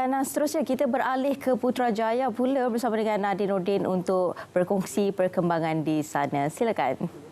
Dan seterusnya kita beralih ke Putrajaya pula bersama dengan Nadiruddin untuk berkongsi perkembangan di sana. Silakan.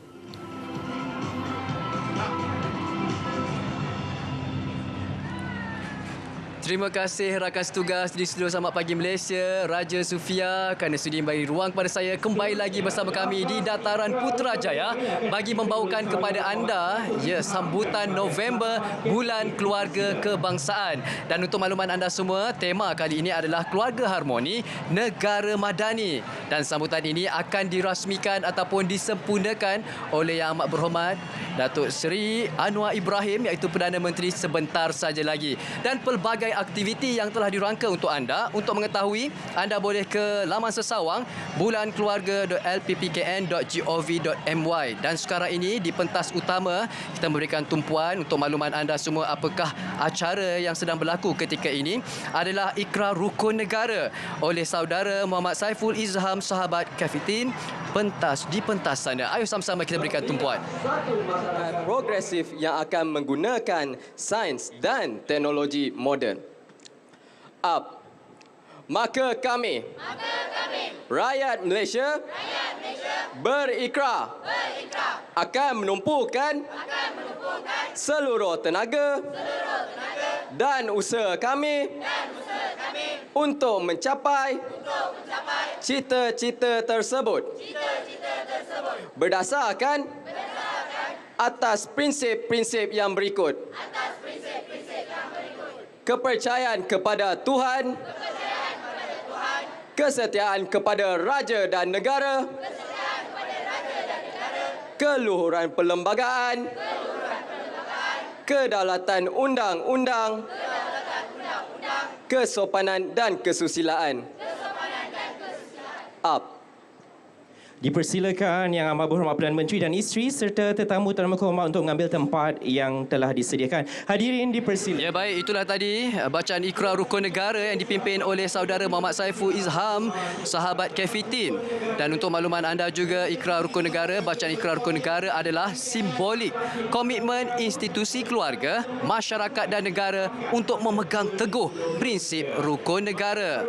Terima kasih rakan setugas di Studio Selamat Pagi Malaysia, Raja Sufia, kerana sudi memberi ruang kepada saya kembali lagi bersama kami di Dataran Putrajaya bagi membawakan kepada anda sambutan November Bulan Keluarga Kebangsaan. Dan untuk makluman anda semua, tema kali ini adalah Keluarga Harmoni Negara Madani. Dan sambutan ini akan dirasmikan ataupun disempurnakan oleh Yang Amat Berhormat Datuk Seri Anwar Ibrahim, iaitu Perdana Menteri, sebentar saja lagi. Dan pelbagai aktiviti yang telah dirangka untuk anda. Untuk mengetahui, anda boleh ke laman sesawang bulankeluarga.lppkn.gov.my. Dan sekarang ini di pentas utama kita memberikan tumpuan untuk makluman anda semua apakah acara yang sedang berlaku ketika ini adalah Ikrar Rukun Negara oleh saudara Muhammad Saiful Izham sahabat Kafitin di pentas sana. Ayo sama-sama kita berikan tumpuan. Progresif yang akan menggunakan sains dan teknologi moden. Maka kami, rakyat Malaysia, berikrar akan menumpukan seluruh tenaga dan usaha kami untuk mencapai cita-cita tersebut berdasarkan atas prinsip-prinsip yang berikut. Kepercayaan kepada Tuhan, kesetiaan kepada raja dan negara, keluhuran perlembagaan, kedaulatan undang-undang, kesopanan dan kesusilaan. Dipersilakan Yang Amat Berhormat Perdana Menteri dan isteri serta tetamu terhormat untuk mengambil tempat yang telah disediakan. Hadirin dipersilakan. Ya baik, itulah tadi bacaan Ikrar Rukun Negara yang dipimpin oleh saudara Muhammad Saiful Izham, sahabat Kafitin. Dan untuk makluman anda juga, Ikrar Rukun Negara, bacaan Ikrar Rukun Negara adalah simbolik komitmen institusi keluarga, masyarakat dan negara untuk memegang teguh prinsip rukun negara.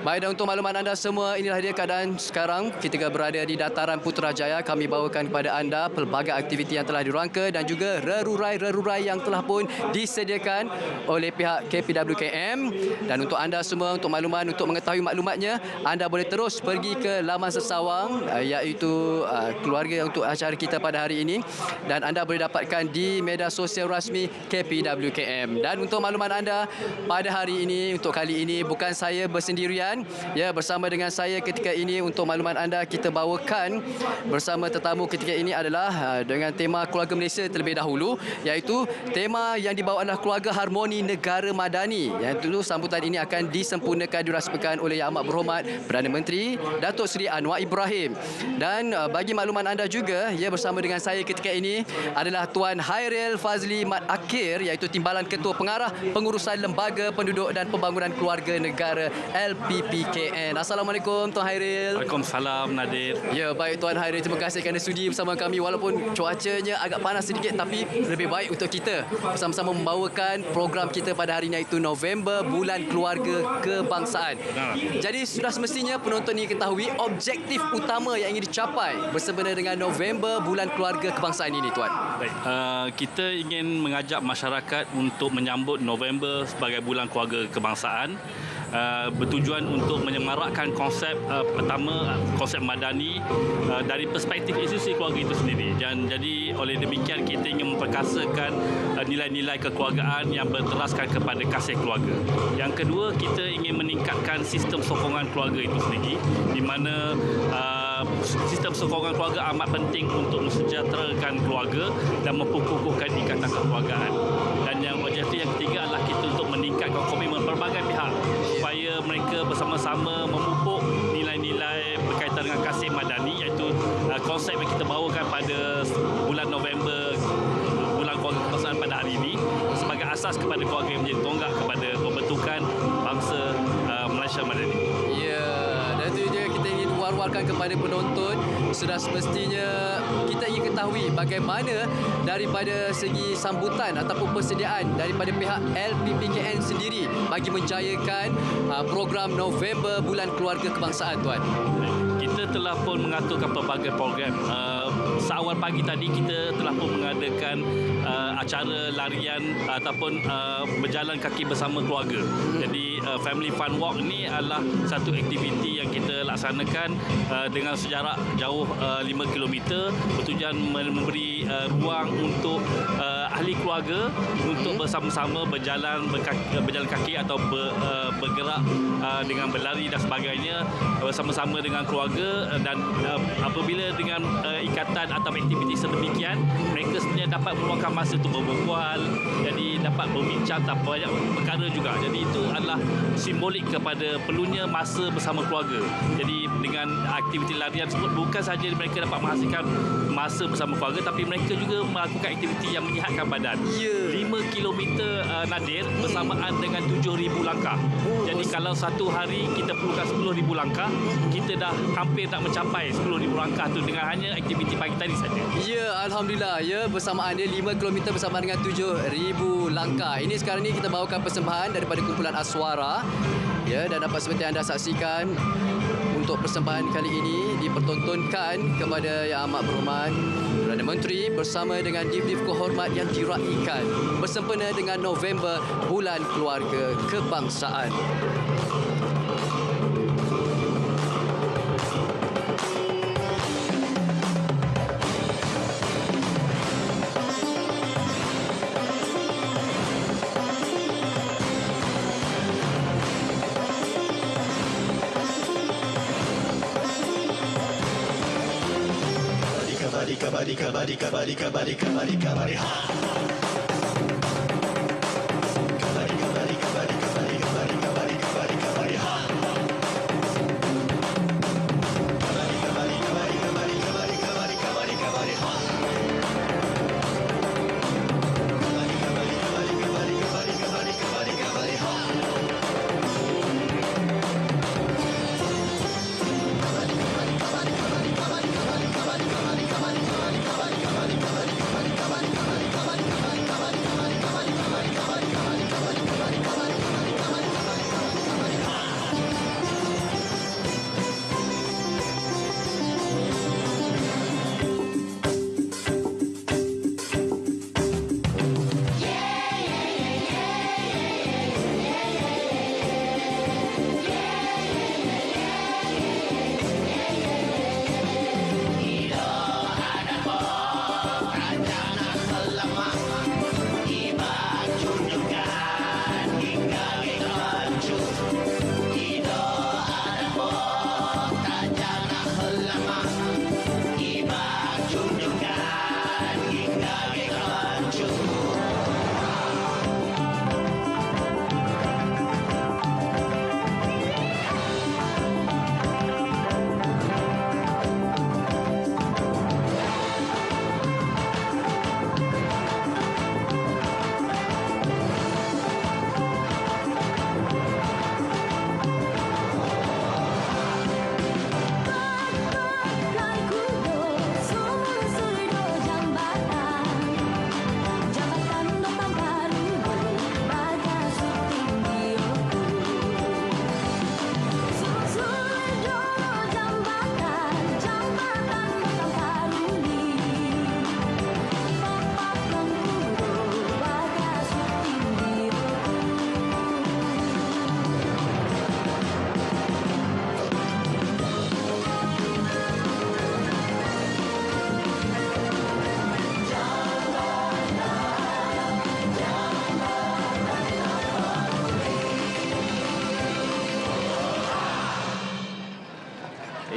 Baik, dan untuk makluman anda semua, inilah dia keadaan sekarang ketika berada di Dataran Putrajaya. Kami bawakan kepada anda pelbagai aktiviti yang telah dirangka dan juga rerurai-rerurai yang telah pun disediakan oleh pihak KPWKM. Dan untuk anda semua, untuk makluman, untuk mengetahui maklumatnya, anda boleh terus pergi ke laman sesawang iaitu keluarga untuk acara kita pada hari ini, dan anda boleh dapatkan di media sosial rasmi KPWKM. Dan untuk makluman anda, pada hari ini, untuk kali ini bukan saya bersendirian, bersama dengan saya ketika ini. Untuk makluman anda, kita bawakan bersama tetamu ketika ini adalah dengan tema Keluarga Malaysia terlebih dahulu, iaitu tema yang dibawa adalah Keluarga Harmoni Negara Madani. Yang dulu sambutan ini akan disempurnakan, dirasmikan oleh Yang Amat Berhormat Perdana Menteri Datuk Seri Anwar Ibrahim. Dan bagi makluman anda juga, bersama dengan saya ketika ini adalah Tuan Hairil Fazli Mat Akhir, iaitu Timbalan Ketua Pengarah Pengurusan Lembaga Penduduk dan Pembangunan Keluarga Negara LPPKN. Assalamualaikum Tuan Hairil. Waalaikumsalam Nadir. Ya, baik Tuan Hairil, terima kasih kerana sudi bersama kami walaupun cuacanya agak panas sedikit, tapi lebih baik untuk kita bersama-sama membawakan program kita pada hari ini, iaitu November Bulan Keluarga Kebangsaan. Jadi sudah semestinya penonton ini ketahui objektif utama yang ingin dicapai bersempena dengan November Bulan Keluarga Kebangsaan ini, Tuan. Baik. Kita ingin mengajak masyarakat untuk menyambut November sebagai Bulan Keluarga Kebangsaan. Bertujuan untuk menyemarakkan konsep pertama, konsep madani dari perspektif institusi keluarga itu sendiri. Dan jadi oleh demikian kita ingin memperkasakan nilai-nilai kekeluargaan yang berteraskan kepada kasih keluarga. Yang kedua, kita ingin meningkatkan sistem sokongan keluarga itu sendiri, di mana sistem sokongan keluarga amat penting untuk mensejahterakan keluarga dan memperkukuhkan ikatan kekeluargaan. Dan yang objektif yang ketiga adalah kita untuk meningkatkan komitmen pelbagai pihak supaya mereka bersama-sama memupuk nilai-nilai berkaitan dengan kasih madani, iaitu konsep yang kita bawakan pada bulan November, Bulan Keluarga Kebangsaan pada hari ini, sebagai asas kepada keluarga yang menjadi tonggak kepada pembentukan bangsa Malaysia Madani. Ya, dan itu je kita ingin war-warkan kepada penonton. Sudah semestinya kita ingin ketahui bagaimana daripada segi sambutan ataupun persediaan daripada pihak LPPKN sendiri bagi menjayakan program November Bulan Keluarga Kebangsaan, Tuan. Kita telah pun mengaturkan pelbagai program. Seawal pagi tadi kita telah pun mengadakan acara larian ataupun berjalan kaki bersama keluarga. Jadi Family Fun Walk ni adalah satu aktiviti yang kita laksanakan dengan sejarak jauh 5 km bertujuan memberi ruang untuk ahli keluarga untuk bersama-sama berjalan kaki atau bergerak dengan berlari dan sebagainya bersama-sama dengan keluarga, dan apabila dengan ikatan atau aktiviti sedemikian, mereka sebenarnya dapat meluangkan masa untuk berbual, jadi dapat berbincang tak banyak perkara juga. Jadi itu adalah simbolik kepada perlunya masa bersama keluarga. Jadi dengan aktiviti larian tersebut bukan sahaja mereka dapat menghasilkan masa bersama keluarga, tapi mereka juga melakukan aktiviti yang menyihatkan badan. 5 km Nadir bersamaan dengan 7,000 langkah. Jadi kalau satu hari kita perlukan 10,000 langkah, kita dah hampir nak mencapai 10,000 langkah tu dengan hanya aktiviti pagi tadi saja. Ya, Alhamdulillah. Ya, bersamaan dia 5 km bersama dengan 7,000 langkah. Ini sekarang ni kita bawakan persembahan daripada kumpulan Aswara. Ya, dan dapat seperti anda saksikan, untuk persembahan kali ini dipertontonkan kepada Yang Amat Berhormat Perdana Menteri bersama dengan div-div kehormat yang diraikan bersempena dengan November Bulan Keluarga Kebangsaan.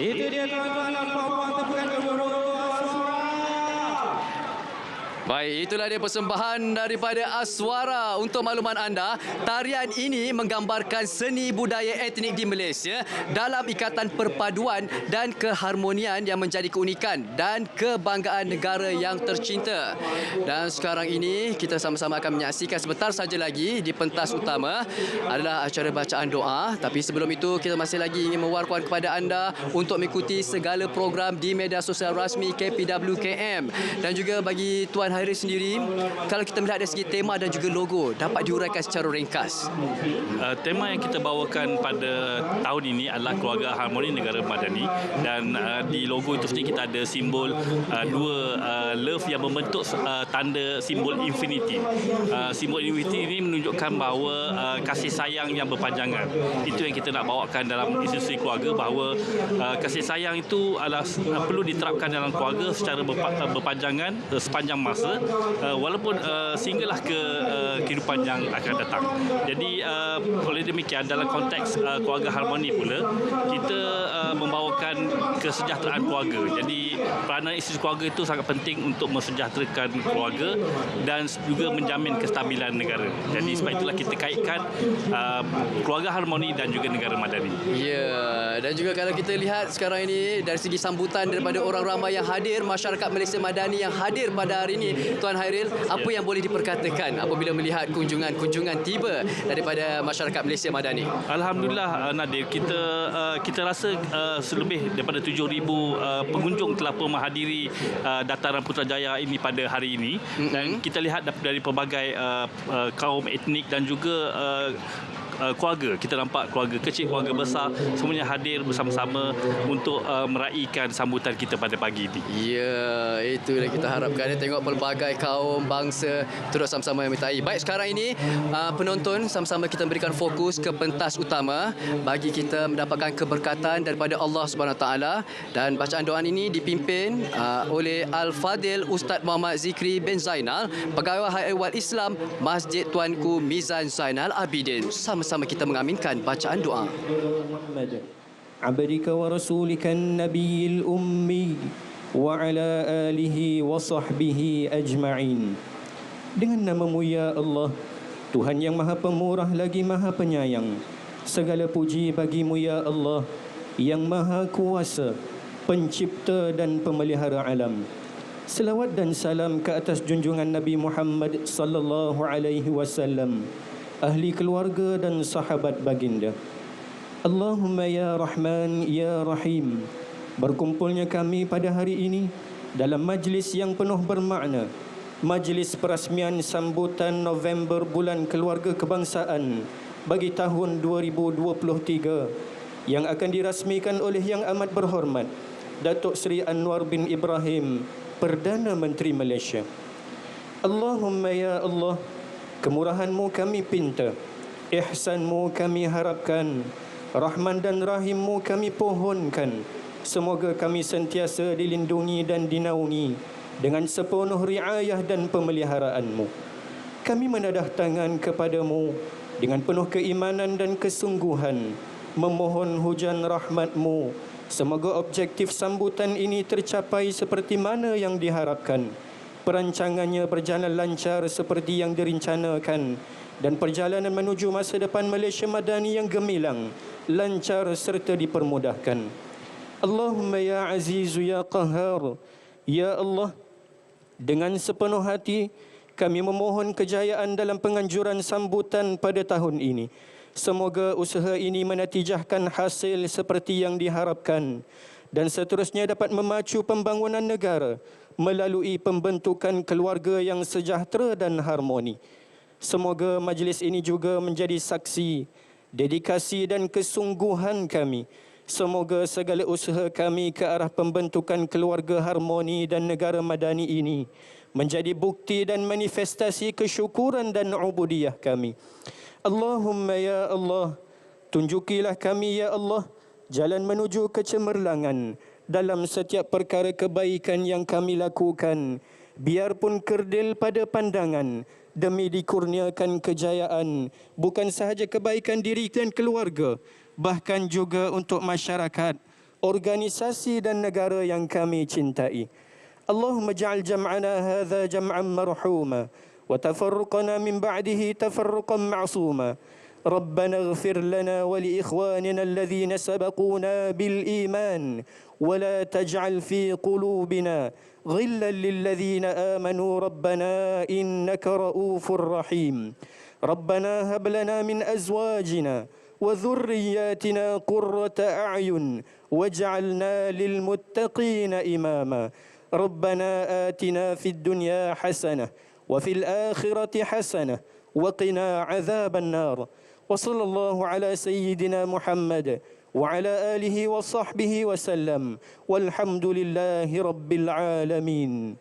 Itu dia tuan-tuan dan puan-puan, tepukan gemuruh Aswara. Baik, itulah dia persembahan daripada Aswara. Untuk makluman anda, tarian ini menggambarkan seni budaya etnik di Malaysia dalam ikatan perpaduan dan keharmonian yang menjadi keunikan dan kebanggaan negara yang tercinta. Dan sekarang ini kita sama-sama akan menyaksikan sebentar saja lagi di pentas utama adalah acara bacaan doa. Tapi sebelum itu kita masih lagi ingin mewawarkan kepada anda untuk mengikuti segala program di media sosial rasmi KPWKM. Dan juga bagi Tuan Hairil sendiri, kalau kita melihat dari segi tema dan juga logo, dapat diuraikan secara ringkas. Tema yang kita bawakan pada tahun ini adalah Keluarga Harmoni Negara Madani, dan di logo itu sendiri kita ada simbol dua love yang membentuk tanda simbol infinity. Simbol infinity ini menunjukkan bahawa kasih sayang yang berpanjangan. Itu yang kita nak bawakan dalam institusi keluarga, bahawa kasih sayang itu adalah perlu diterapkan dalam keluarga secara berpanjangan sepanjang masa, walaupun sehinggalah ke kehidupan yang akan datang. Jadi oleh demikian dalam konteks keluarga harmoni pula, kita membawakan kesejahteraan keluarga. Jadi peranan institusi keluarga itu sangat penting untuk mensejahterakan keluarga dan juga menjamin kestabilan negara. Jadi sebab itulah kita kaitkan keluarga harmoni dan juga negara madani. Ya, dan juga kalau kita lihat sekarang ini dari segi sambutan daripada orang ramai yang hadir, masyarakat Malaysia Madani yang hadir pada hari ini, Tuan Hairil, apa yang boleh diperkatakan apabila melihat kunjungan tiba daripada masyarakat Malaysia Madani? Alhamdulillah Nadir, kita rasa selebih daripada 7,000 pengunjung telah pun menghadiri dataran Putrajaya ini pada hari ini, dan kita lihat dari pelbagai kaum etnik dan juga keluarga. Kita nampak keluarga kecil, keluarga besar, semuanya hadir bersama-sama untuk meraihkan sambutan kita pada pagi ini. Ya, itu yang kita harapkan. Tengok pelbagai kaum, bangsa turut sama-sama menyertai. Baik, sekarang ini penonton sama-sama kita berikan fokus ke pentas utama bagi kita mendapatkan keberkatan daripada Allah SWT. Dan bacaan doa ini dipimpin oleh Al-Fadil Ustaz Muhammad Zikri bin Zainal, Pegawai Hayat Ehwal Islam Masjid Tuanku Mizan Zainal Abidin. Sama-sama kita mengaminkan bacaan doa. عبدك ورسولك النبي الأمي وعلى آله وصحبه أجمعين. Dengan namamu ya Allah, Tuhan yang maha pemurah lagi maha penyayang. Segala puji bagimu ya Allah, yang maha kuasa, pencipta dan pemelihara alam. Selawat dan salam ke atas junjungan Nabi Muhammad sallallahu alaihi wasallam, ahli keluarga dan sahabat baginda. Allahumma ya Rahman ya Rahim. Berkumpulnya kami pada hari ini dalam majlis yang penuh bermakna, majlis perasmian sambutan November Bulan Keluarga Kebangsaan bagi tahun 2023 yang akan dirasmikan oleh Yang Amat Berhormat Datuk Seri Anwar bin Ibrahim, Perdana Menteri Malaysia. Allahumma ya Allah, kemurahan-Mu kami pinta, ihsan-Mu kami harapkan, rahman dan rahim-Mu kami pohonkan. Semoga kami sentiasa dilindungi dan dinaungi dengan sepenuh riayah dan pemeliharaan-Mu. Kami menadah tangan kepada-Mu dengan penuh keimanan dan kesungguhan, memohon hujan rahmat-Mu. Semoga objektif sambutan ini tercapai seperti mana yang diharapkan. Perancangannya berjalan lancar seperti yang direncanakan, dan perjalanan menuju masa depan Malaysia Madani yang gemilang, lancar serta dipermudahkan. Allahumma ya Azizu ya Qahhar, ya Allah, dengan sepenuh hati kami memohon kejayaan dalam penganjuran sambutan pada tahun ini. Semoga usaha ini menatijahkan hasil seperti yang diharapkan dan seterusnya dapat memacu pembangunan negara melalui pembentukan keluarga yang sejahtera dan harmoni. Semoga majlis ini juga menjadi saksi dedikasi dan kesungguhan kami. Semoga segala usaha kami ke arah pembentukan keluarga harmoni dan negara madani ini menjadi bukti dan manifestasi kesyukuran dan ubudiyah kami. Allahumma ya Allah, tunjukilah kami ya Allah jalan menuju kecemerlangan dalam setiap perkara kebaikan yang kami lakukan, biarpun kerdil pada pandangan, demi dikurniakan kejayaan, bukan sahaja kebaikan diri dan keluarga, bahkan juga untuk masyarakat, organisasi dan negara yang kami cintai. اللهم اجعل جمعنا هذا جمعا مرحوما وتفرقنا من بعده تفرقا معصوما ربنا اغفر لنا ولإخواننا الذين سبقونا بالإيمان ولا تجعل في قلوبنا غلا للذين آمنوا ربنا إنك رؤوف رحيم ربنا هب لنا من أزواجنا وذرياتنا قرة أعين واجعلنا للمتقين إماما ربنا آتنا في الدنيا حسنة وفي الآخرة حسنة وقنا عذاب النار وصلى الله على سيدنا محمد وعلى آله وصحبه وسلم والحمد لله رب العالمين.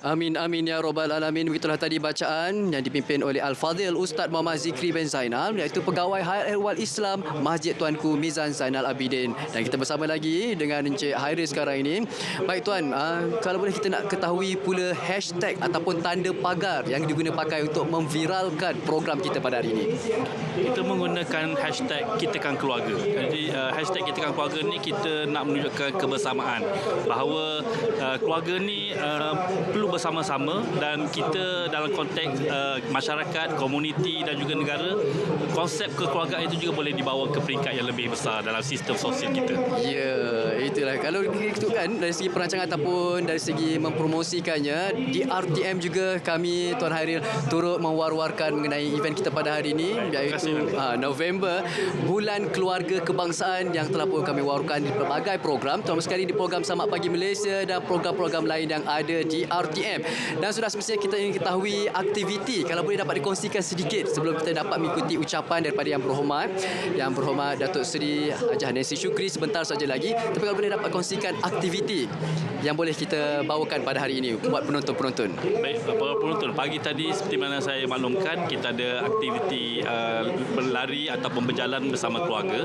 Amin, amin ya Rabbal Alamin. Begitulah tadi bacaan yang dipimpin oleh Al-Fadhil Ustaz Muhammad Zikri bin Zainal, iaitu Pegawai Hayat Ehwal Islam Masjid Tuanku Mizan Zainal Abidin. Dan kita bersama lagi dengan Encik Hairis sekarang ini. Baik Tuan, kalau boleh kita nak ketahui pula hashtag ataupun tanda pagar yang diguna pakai untuk memviralkan program kita pada hari ini. Kita menggunakan hashtag Kitakan Keluarga. Jadi hashtag Kitakan Keluarga ni kita nak menunjukkan kebersamaan bahawa keluarga ni perlu bersama-sama, dan kita dalam konteks masyarakat, komuniti dan juga negara, konsep kekeluargaan itu juga boleh dibawa ke peringkat yang lebih besar dalam sistem sosial kita. Ya, itulah. Kalau itu kan dari segi perancangan ataupun dari segi mempromosikannya, di RTM juga kami Tuan Hairil turut mewar-warkan mengenai event kita pada hari ini, iaitu November, Bulan Keluarga Kebangsaan, yang telah pun kami warkan di pelbagai program, terutama sekali di program Selamat Pagi Malaysia dan program-program lain yang ada di RTM. Dan sudah semestinya kita ingin ketahui aktiviti, kalau boleh dapat dikongsikan sedikit sebelum kita dapat mengikuti ucapan daripada Yang Berhormat Datuk Seri Hajah Nancy Shukri sebentar saja lagi. Tapi kalau boleh dapat kongsikan aktiviti yang boleh kita bawakan pada hari ini buat penonton-penonton. Baik, para penonton, pagi tadi seperti mana saya maklumkan, kita ada aktiviti berlari ataupun berjalan bersama keluarga.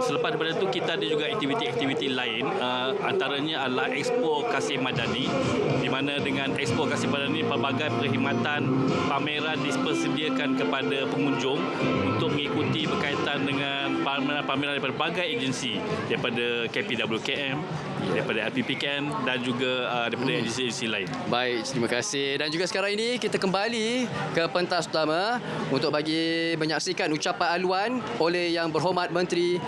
Selepas daripada itu, kita ada juga aktiviti-aktiviti lain, antaranya adalah Expo Kasih Madani, di mana dengan Expo Kasih Madani pelbagai perkhidmatan pameran dipersediakan kepada pengunjung untuk mengikuti berkaitan dengan pameran daripada berbagai agensi, daripada KPWKM, daripada LPPKM dan juga daripada agensi-agensi lain. Baik, terima kasih. Dan juga sekarang ini kita kembali ke pentas utama untuk bagi menyaksikan ucapan aluan oleh Yang Berhormat Menteri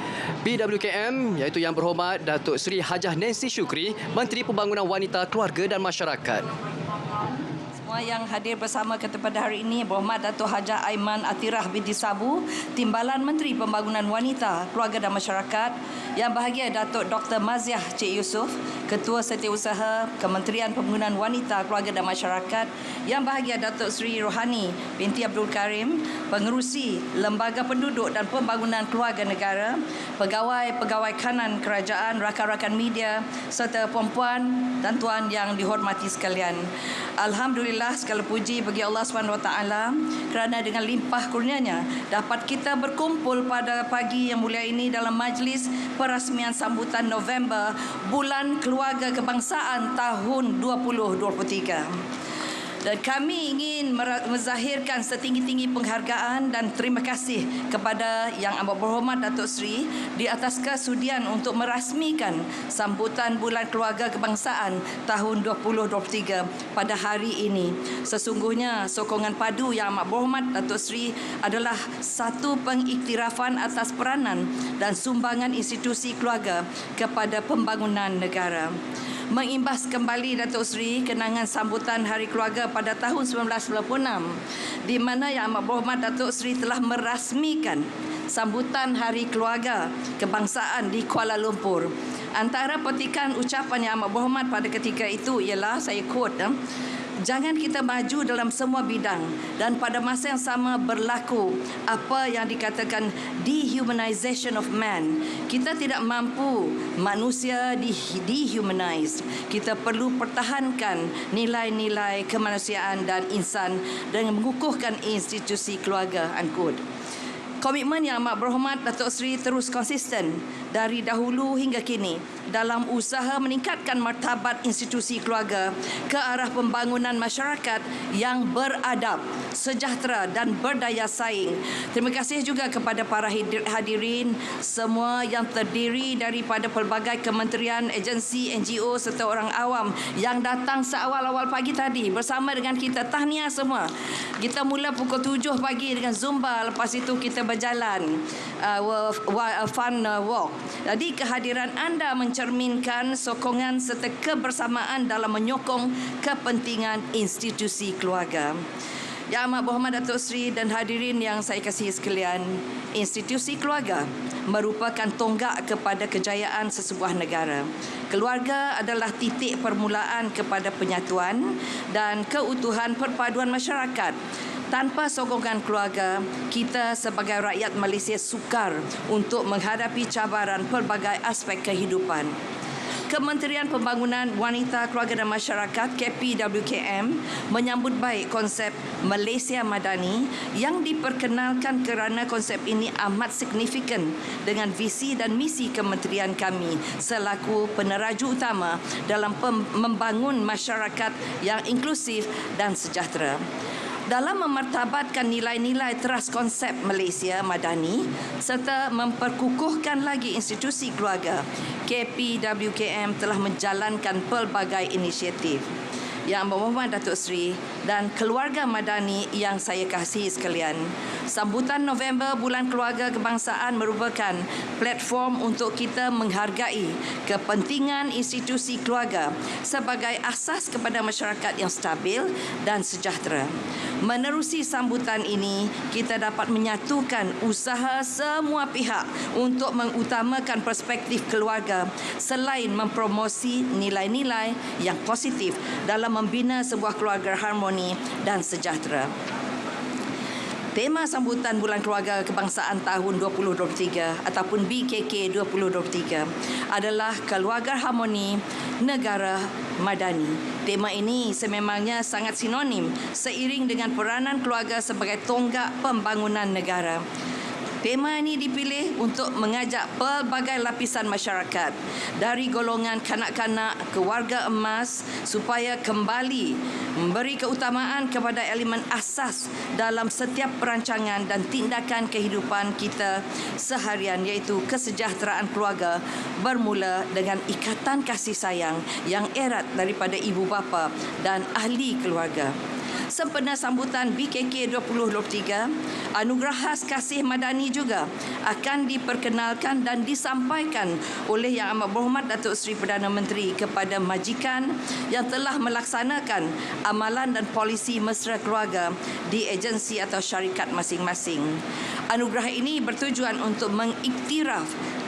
PWKM, iaitu Yang Berhormat Datuk Seri Hajah Nancy Shukri, Menteri Pembangunan Wanita, Keluarga dan Masyarakat. Semua yang hadir bersama kita pada hari ini, Berhormat Datuk Hajah Aiman Atirah binti Sabu, Timbalan Menteri Pembangunan Wanita, Keluarga dan Masyarakat, Yang Bahagia Datuk Dr. Maziah Cik Yusof, Ketua Setiausaha Kementerian Pembangunan Wanita, Keluarga dan Masyarakat, Yang Bahagia Datuk Seri Rohani binti Abdul Karim, Pengerusi Lembaga Penduduk dan Pembangunan Keluarga Negara, Pegawai-pegawai kanan kerajaan, rakan-rakan media serta puan-puan dan tuan yang dihormati sekalian. Alhamdulillah, segala puji bagi Allah SWT kerana dengan limpah kurnianya dapat kita berkumpul pada pagi yang mulia ini dalam majlis perasmian sambutan November Bulan Keluarga Kebangsaan tahun 2023. Dan kami ingin menzahirkan setinggi-tinggi penghargaan dan terima kasih kepada Yang Amat Berhormat Datuk Seri di atas kesudian untuk merasmikan sambutan Bulan Keluarga Kebangsaan tahun 2023 pada hari ini. Sesungguhnya sokongan padu Yang Amat Berhormat Datuk Seri adalah satu pengiktirafan atas peranan dan sumbangan institusi keluarga kepada pembangunan negara. Mengimbas kembali Datuk Seri kenangan sambutan Hari Keluarga pada tahun 1996, di mana Yang Amat Berhormat Datuk Seri telah merasmikan sambutan Hari Keluarga Kebangsaan di Kuala Lumpur. Antara petikan ucapan Yang Amat Berhormat pada ketika itu ialah, saya quote, jangan kita maju dalam semua bidang dan pada masa yang sama berlaku apa yang dikatakan dehumanization of man. Kita tidak mampu manusia dehumanized. Kita perlu pertahankan nilai-nilai kemanusiaan dan insan dengan mengukuhkan institusi keluarga. Unquote. Komitmen Yang Amat Berhormat Datuk Seri terus konsisten dari dahulu hingga kini dalam usaha meningkatkan martabat institusi keluarga ke arah pembangunan masyarakat yang beradab, sejahtera dan berdaya saing. Terima kasih juga kepada para hadirin semua yang terdiri daripada pelbagai kementerian, agensi, NGO serta orang awam yang datang seawal-awal pagi tadi bersama dengan kita. Tahniah semua. Kita mula pukul 7 pagi dengan Zumba, lepas itu kita berjalan fun walk. Jadi kehadiran anda mencerminkan sokongan serta kebersamaan dalam menyokong kepentingan institusi keluarga. Yang Amat Berhormat Datuk Seri dan hadirin yang saya kasihi sekalian, institusi keluarga merupakan tonggak kepada kejayaan sesebuah negara. Keluarga adalah titik permulaan kepada penyatuan dan keutuhan perpaduan masyarakat. Tanpa sokongan keluarga, kita sebagai rakyat Malaysia sukar untuk menghadapi cabaran pelbagai aspek kehidupan. Kementerian Pembangunan Wanita, Keluarga dan Masyarakat KPWKM menyambut baik konsep Malaysia Madani yang diperkenalkan kerana konsep ini amat signifikan dengan visi dan misi kementerian kami selaku peneraju utama dalam membangun masyarakat yang inklusif dan sejahtera. Dalam memartabatkan nilai-nilai teras konsep Malaysia Madani serta memperkukuhkan lagi institusi keluarga, KPWKM telah menjalankan pelbagai inisiatif. Yang Amat Berhormat Datuk Seri dan keluarga Madani yang saya kasihi sekalian, sambutan November Bulan Keluarga Kebangsaan merupakan platform untuk kita menghargai kepentingan institusi keluarga sebagai asas kepada masyarakat yang stabil dan sejahtera. Menerusi sambutan ini, kita dapat menyatukan usaha semua pihak untuk mengutamakan perspektif keluarga selain mempromosi nilai-nilai yang positif dalam membina sebuah keluarga harmoni dan sejahtera. Tema sambutan Bulan Keluarga Kebangsaan tahun 2023 ataupun BKK 2023 adalah Keluarga Harmoni Negara Madani. Tema ini sememangnya sangat sinonim seiring dengan peranan keluarga sebagai tonggak pembangunan negara. Tema ini dipilih untuk mengajak pelbagai lapisan masyarakat dari golongan kanak-kanak ke warga emas supaya kembali memberi keutamaan kepada elemen asas dalam setiap perancangan dan tindakan kehidupan kita seharian, iaitu kesejahteraan keluarga bermula dengan ikatan kasih sayang yang erat daripada ibu bapa dan ahli keluarga. Sempena sambutan BKK 2023, anugerah khas kasih Madani juga akan diperkenalkan dan disampaikan oleh Yang Amat Berhormat Datuk Seri Perdana Menteri kepada majikan yang telah melaksanakan amalan dan polisi mesra keluarga di agensi atau syarikat masing-masing. Anugerah ini bertujuan untuk mengiktiraf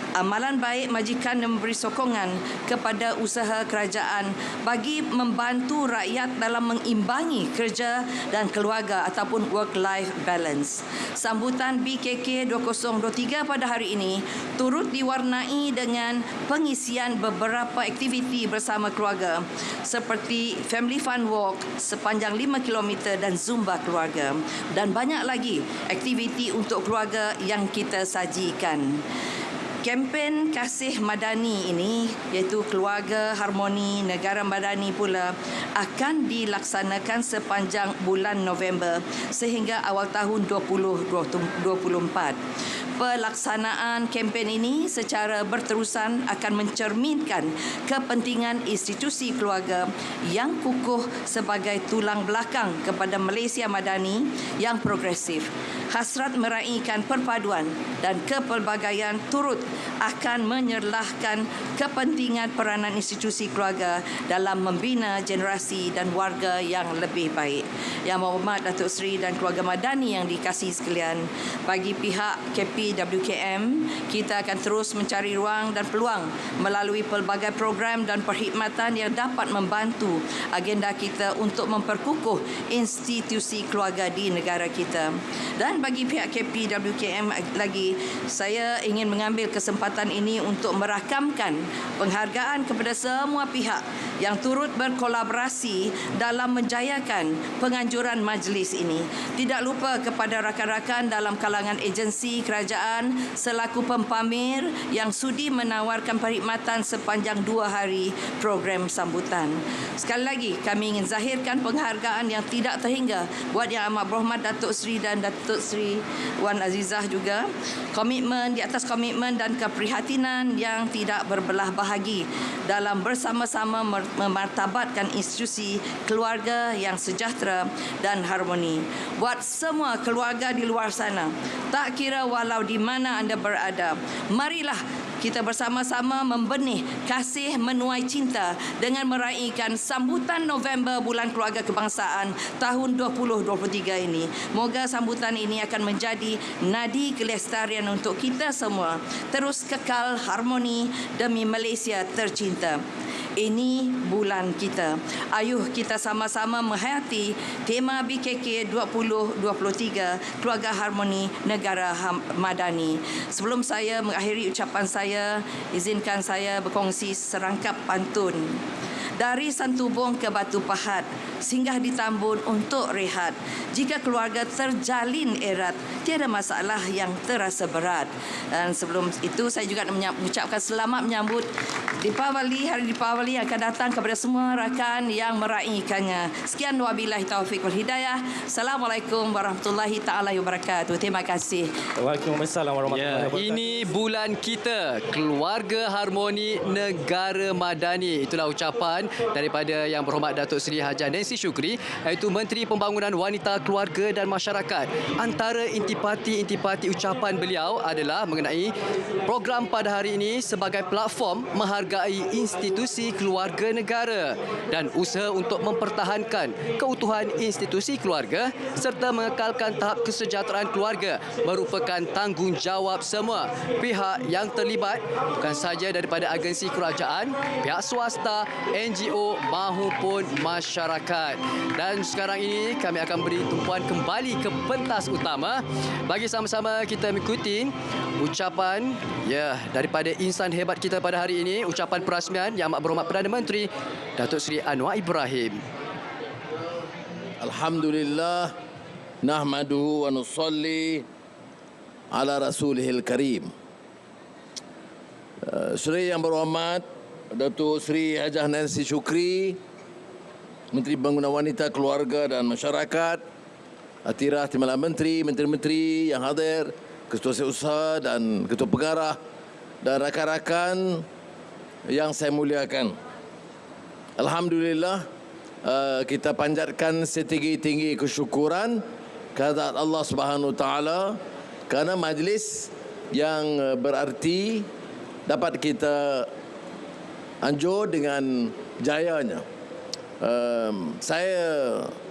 amalan baik majikan dan memberi sokongan kepada usaha kerajaan bagi membantu rakyat dalam mengimbangi kerja dan keluarga ataupun work-life balance. Sambutan BKK 2023 pada hari ini turut diwarnai dengan pengisian beberapa aktiviti bersama keluarga seperti Family Fun Walk sepanjang 5 km dan Zumba keluarga dan banyak lagi aktiviti untuk keluarga yang kita sajikan. Kempen Kasih Madani ini, iaitu Keluarga Harmoni Negara Madani pula, akan dilaksanakan sepanjang bulan November sehingga awal tahun 2024. Pelaksanaan kempen ini secara berterusan akan mencerminkan kepentingan institusi keluarga yang kukuh sebagai tulang belakang kepada Malaysia Madani yang progresif. Hasrat meraihkan perpaduan dan kepelbagaian turut akan menyerlahkan kepentingan peranan institusi keluarga dalam membina generasi dan warga yang lebih baik. Yang Berhormat Datuk Seri dan keluarga Madani yang dikasihi sekalian, bagi pihak KPWKM, kita akan terus mencari ruang dan peluang melalui pelbagai program dan perkhidmatan yang dapat membantu agenda kita untuk memperkukuh institusi keluarga di negara kita. Dan bagi pihak KPWKM lagi, saya ingin mengambil kesempatan ini untuk merakamkan penghargaan kepada semua pihak yang turut berkolaborasi dalam menjayakan penganjuran majlis ini. Tidak lupa kepada rakan-rakan dalam kalangan agensi kerajaan selaku pempamer yang sudi menawarkan perkhidmatan sepanjang 2 hari program sambutan. Sekali lagi, kami ingin zahirkan penghargaan yang tidak terhingga buat Yang Amat Berhormat Datuk Seri dan Datuk Seri Wan Azizah juga. Di atas komitmen dan keprihatinan yang tidak berbelah bahagi dalam bersama-sama memartabatkan institusi keluarga yang sejahtera dan harmoni. Buat semua keluarga di luar sana, tak kira walau di mana anda berada, marilah kita bersama-sama membenih kasih menuai cinta dengan meraihkan sambutan November Bulan Keluarga Kebangsaan tahun 2023 ini. Moga sambutan ini akan menjadi nadi kelestarian untuk kita semua, terus kekal harmoni demi Malaysia tercinta. Ini bulan kita. Ayuh kita sama-sama menghayati tema BKK 2023, Keluarga Harmoni Negara Madani. Sebelum saya mengakhiri ucapan saya, izinkan saya berkongsi serangkap pantun. Dari Santubong ke Batu Pahat, singgah di Tambun untuk rehat. Jika keluarga terjalin erat, tiada masalah yang terasa berat. Dan sebelum itu, saya juga mengucapkan selamat menyambut Deepawali, hari Deepawali yang akan datang kepada semua rakan yang meraihkannya. Sekian, wabillahi taufiq wal hidayah. Assalamualaikum warahmatullahi taala wabarakatuh. Terima kasih. Waalaikumsalam warahmatullahi wabarakatuh. Ini bulan kita, Keluarga Harmoni Negara Madani. Itulah ucapan daripada Yang Berhormat Datuk Seri Haji Nancy Shukri, iaitu Menteri Pembangunan Wanita, Keluarga dan Masyarakat. Antara intipati ucapan beliau adalah mengenai program pada hari ini sebagai platform menghargai institusi keluarga negara dan usaha untuk mempertahankan keutuhan institusi keluarga serta mengekalkan tahap kesejahteraan keluarga merupakan tanggungjawab semua pihak yang terlibat, bukan sahaja daripada agensi kerajaan, pihak swasta, NGO mahupun masyarakat. Dan sekarang ini kami akan beri tumpuan kembali ke pentas utama bagi sama-sama kita mengikuti ucapan daripada insan hebat kita pada hari ini, ucapan perasmian Yang Amat Berhormat Perdana Menteri Datuk Seri Anwar Ibrahim. Alhamdulillah, nahmaduhu wa nusalli ala rasulihil karim. Seri Yang Berhormat Datuk Seri Hajah Nancy Shukri, Menteri Pembangunan Wanita, Keluarga dan Masyarakat, Atirah Timbalan Menteri, Menteri-Menteri yang hadir, Ketua Setiausaha dan Ketua Pengarah dan rakan-rakan yang saya muliakan. Alhamdulillah, kita panjatkan setinggi-tinggi kesyukuran kehadirat Allah Subhanahu Wa Taala kerana majlis yang berarti dapat kita anjur dengan jayanya. Saya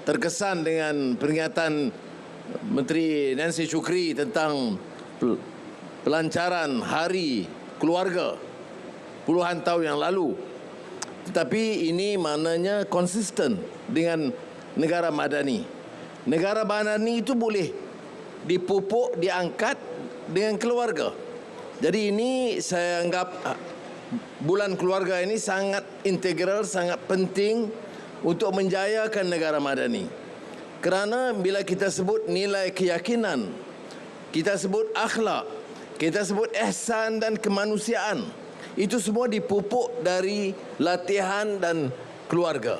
terkesan dengan peringatan Menteri Nancy Shukri tentang pelancaran Hari Keluarga puluhan tahun yang lalu. Tetapi ini maknanya konsisten dengan negara madani. Negara madani itu boleh dipupuk, diangkat dengan keluarga. Jadi ini saya anggap bulan keluarga ini sangat integral, sangat penting untuk menjayakan negara madani. Kerana bila kita sebut nilai keyakinan, kita sebut akhlak, kita sebut ihsan dan kemanusiaan, itu semua dipupuk dari latihan dan keluarga.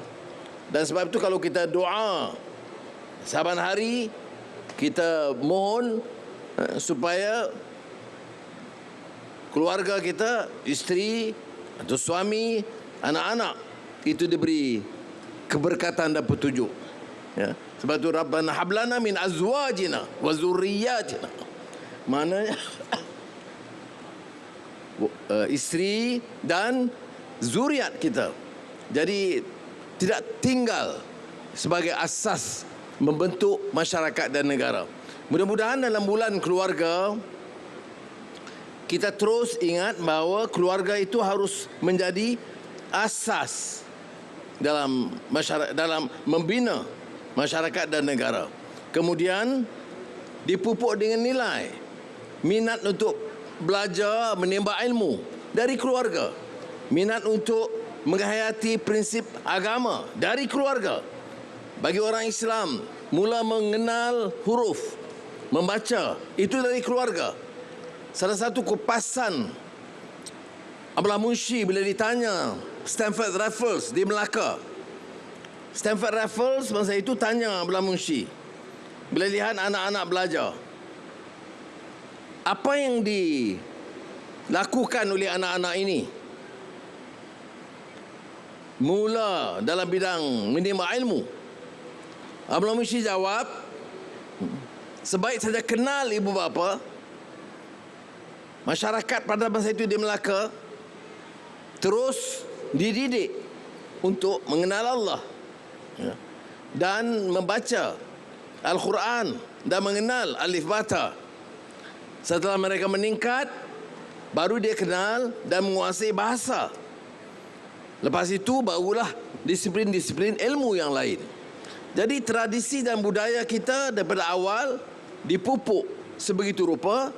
Dan sebab itu kalau kita doa saban hari, kita mohon supaya keluarga kita, isteri atau suami, anak-anak itu diberi keberkatan dan petunjuk. Ya. Sebab itu Rabbana hablana min azwajina wa zurriyatina. Maknanya isteri dan zuriat kita. Jadi tidak tinggal sebagai asas membentuk masyarakat dan negara. Mudah-mudahan dalam bulan keluarga kita terus ingat bahawa keluarga itu harus menjadi asas dalam masyarakat, dalam membina masyarakat dan negara. Kemudian dipupuk dengan nilai, minat untuk belajar menimba ilmu dari keluarga. Minat untuk menghayati prinsip agama dari keluarga. Bagi orang Islam, mula mengenal huruf, membaca, itu dari keluarga. Salah satu kupasan Abdullah Munshi bila ditanya Stanford Raffles di Melaka. Stanford Raffles masa itu tanya Abdullah Munshi, bila lihat anak-anak belajar, apa yang dilakukan oleh anak-anak ini? Mula dalam bidang menimba ilmu. Abdullah Munshi jawab, sebaik saja kenal ibu bapa, masyarakat pada masa itu di Melaka terus dididik untuk mengenal Allah dan membaca Al-Quran dan mengenal alif bata. Setelah mereka meningkat, baru dia kenal dan menguasai bahasa. Lepas itu barulah disiplin-disiplin ilmu yang lain. Jadi tradisi dan budaya kita daripada awal dipupuk sebegitu rupa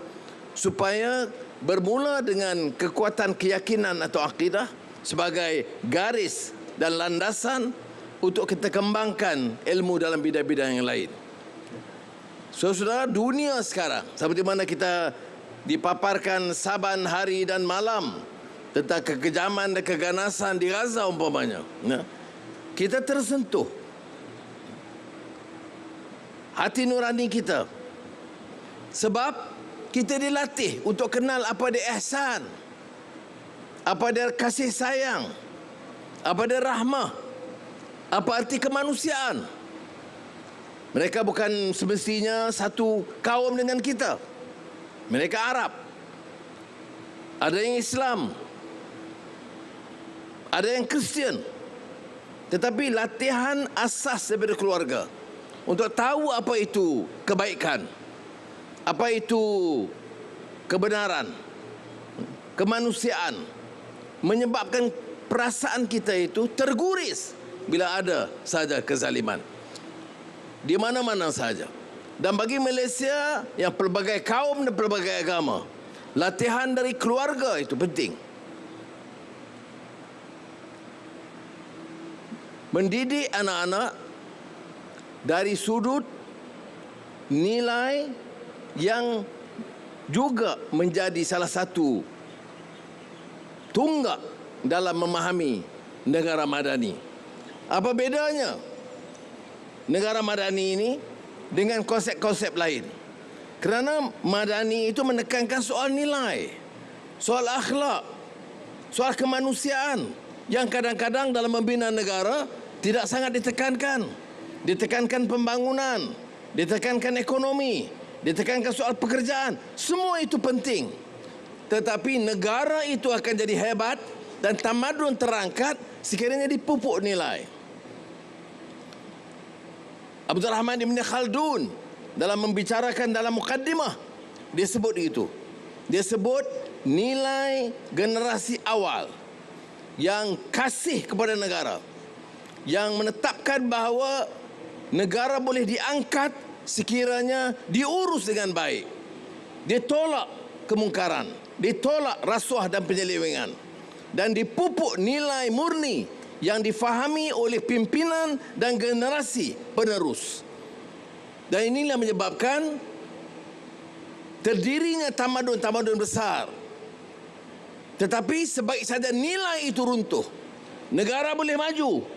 supaya bermula dengan kekuatan keyakinan atau akidah sebagai garis dan landasan untuk kita kembangkan ilmu dalam bidang-bidang yang lain. Saudara, dunia sekarang seperti mana kita dipaparkan saban hari dan malam tentang kekejaman dan keganasan di Gaza umpamanya, kita tersentuh hati nurani kita sebab kita dilatih untuk kenal apa dia ihsan, apa dia kasih sayang, apa dia rahmah, apa arti kemanusiaan. Mereka bukan semestinya satu kaum dengan kita. Mereka Arab, ada yang Islam, ada yang Kristian. Tetapi latihan asas daripada keluarga untuk tahu apa itu kebaikan, apa itu kebenaran, kemanusiaan, menyebabkan perasaan kita itu terguris bila ada saja kezaliman di mana-mana saja. Dan bagi Malaysia yang pelbagai kaum dan pelbagai agama, latihan dari keluarga itu penting. Mendidik anak-anak dari sudut nilai yang juga menjadi salah satu tunggak dalam memahami negara madani. Apa bedanya negara madani ini dengan konsep-konsep lain? Kerana madani itu menekankan soal nilai, soal akhlak, soal kemanusiaan yang kadang-kadang dalam membina negara tidak sangat ditekankan. Ditekankan pembangunan, ditekankan ekonomi, ditekankan soal pekerjaan. Semua itu penting. Tetapi negara itu akan jadi hebat dan tamadun terangkat sekiranya dipupuk nilai. Abdul Rahman Ibn Khaldun dalam membicarakan dalam mukaddimah, dia sebut itu. Dia sebut nilai generasi awal yang kasih kepada negara, yang menetapkan bahawa negara boleh diangkat sekiranya diurus dengan baik. Dia tolak kemungkaran, ditolak rasuah dan penyelewengan, dan dipupuk nilai murni yang difahami oleh pimpinan dan generasi penerus. Dan inilah menyebabkan terdirinya tamadun-tamadun besar. Tetapi sebaik saja nilai itu runtuh, negara boleh maju,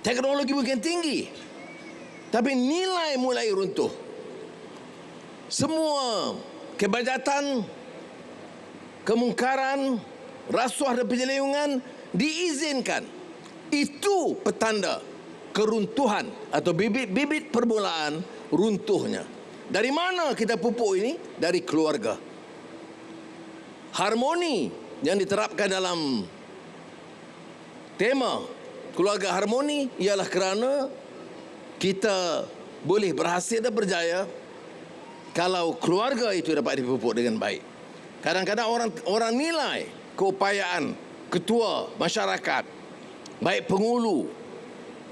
teknologi mungkin tinggi, tapi nilai mulai runtuh. Semua kebajatan, kemungkaran, rasuah dan penyelewengan diizinkan. Itu petanda keruntuhan atau bibit-bibit permulaan runtuhnya. Dari mana kita pupuk ini? Dari keluarga. Harmoni yang diterapkan dalam tema keluarga harmoni ialah kerana kita boleh berhasil dan berjaya kalau keluarga itu dapat dipupuk dengan baik. Kadang-kadang orang nilai keupayaan ketua masyarakat, baik pengulu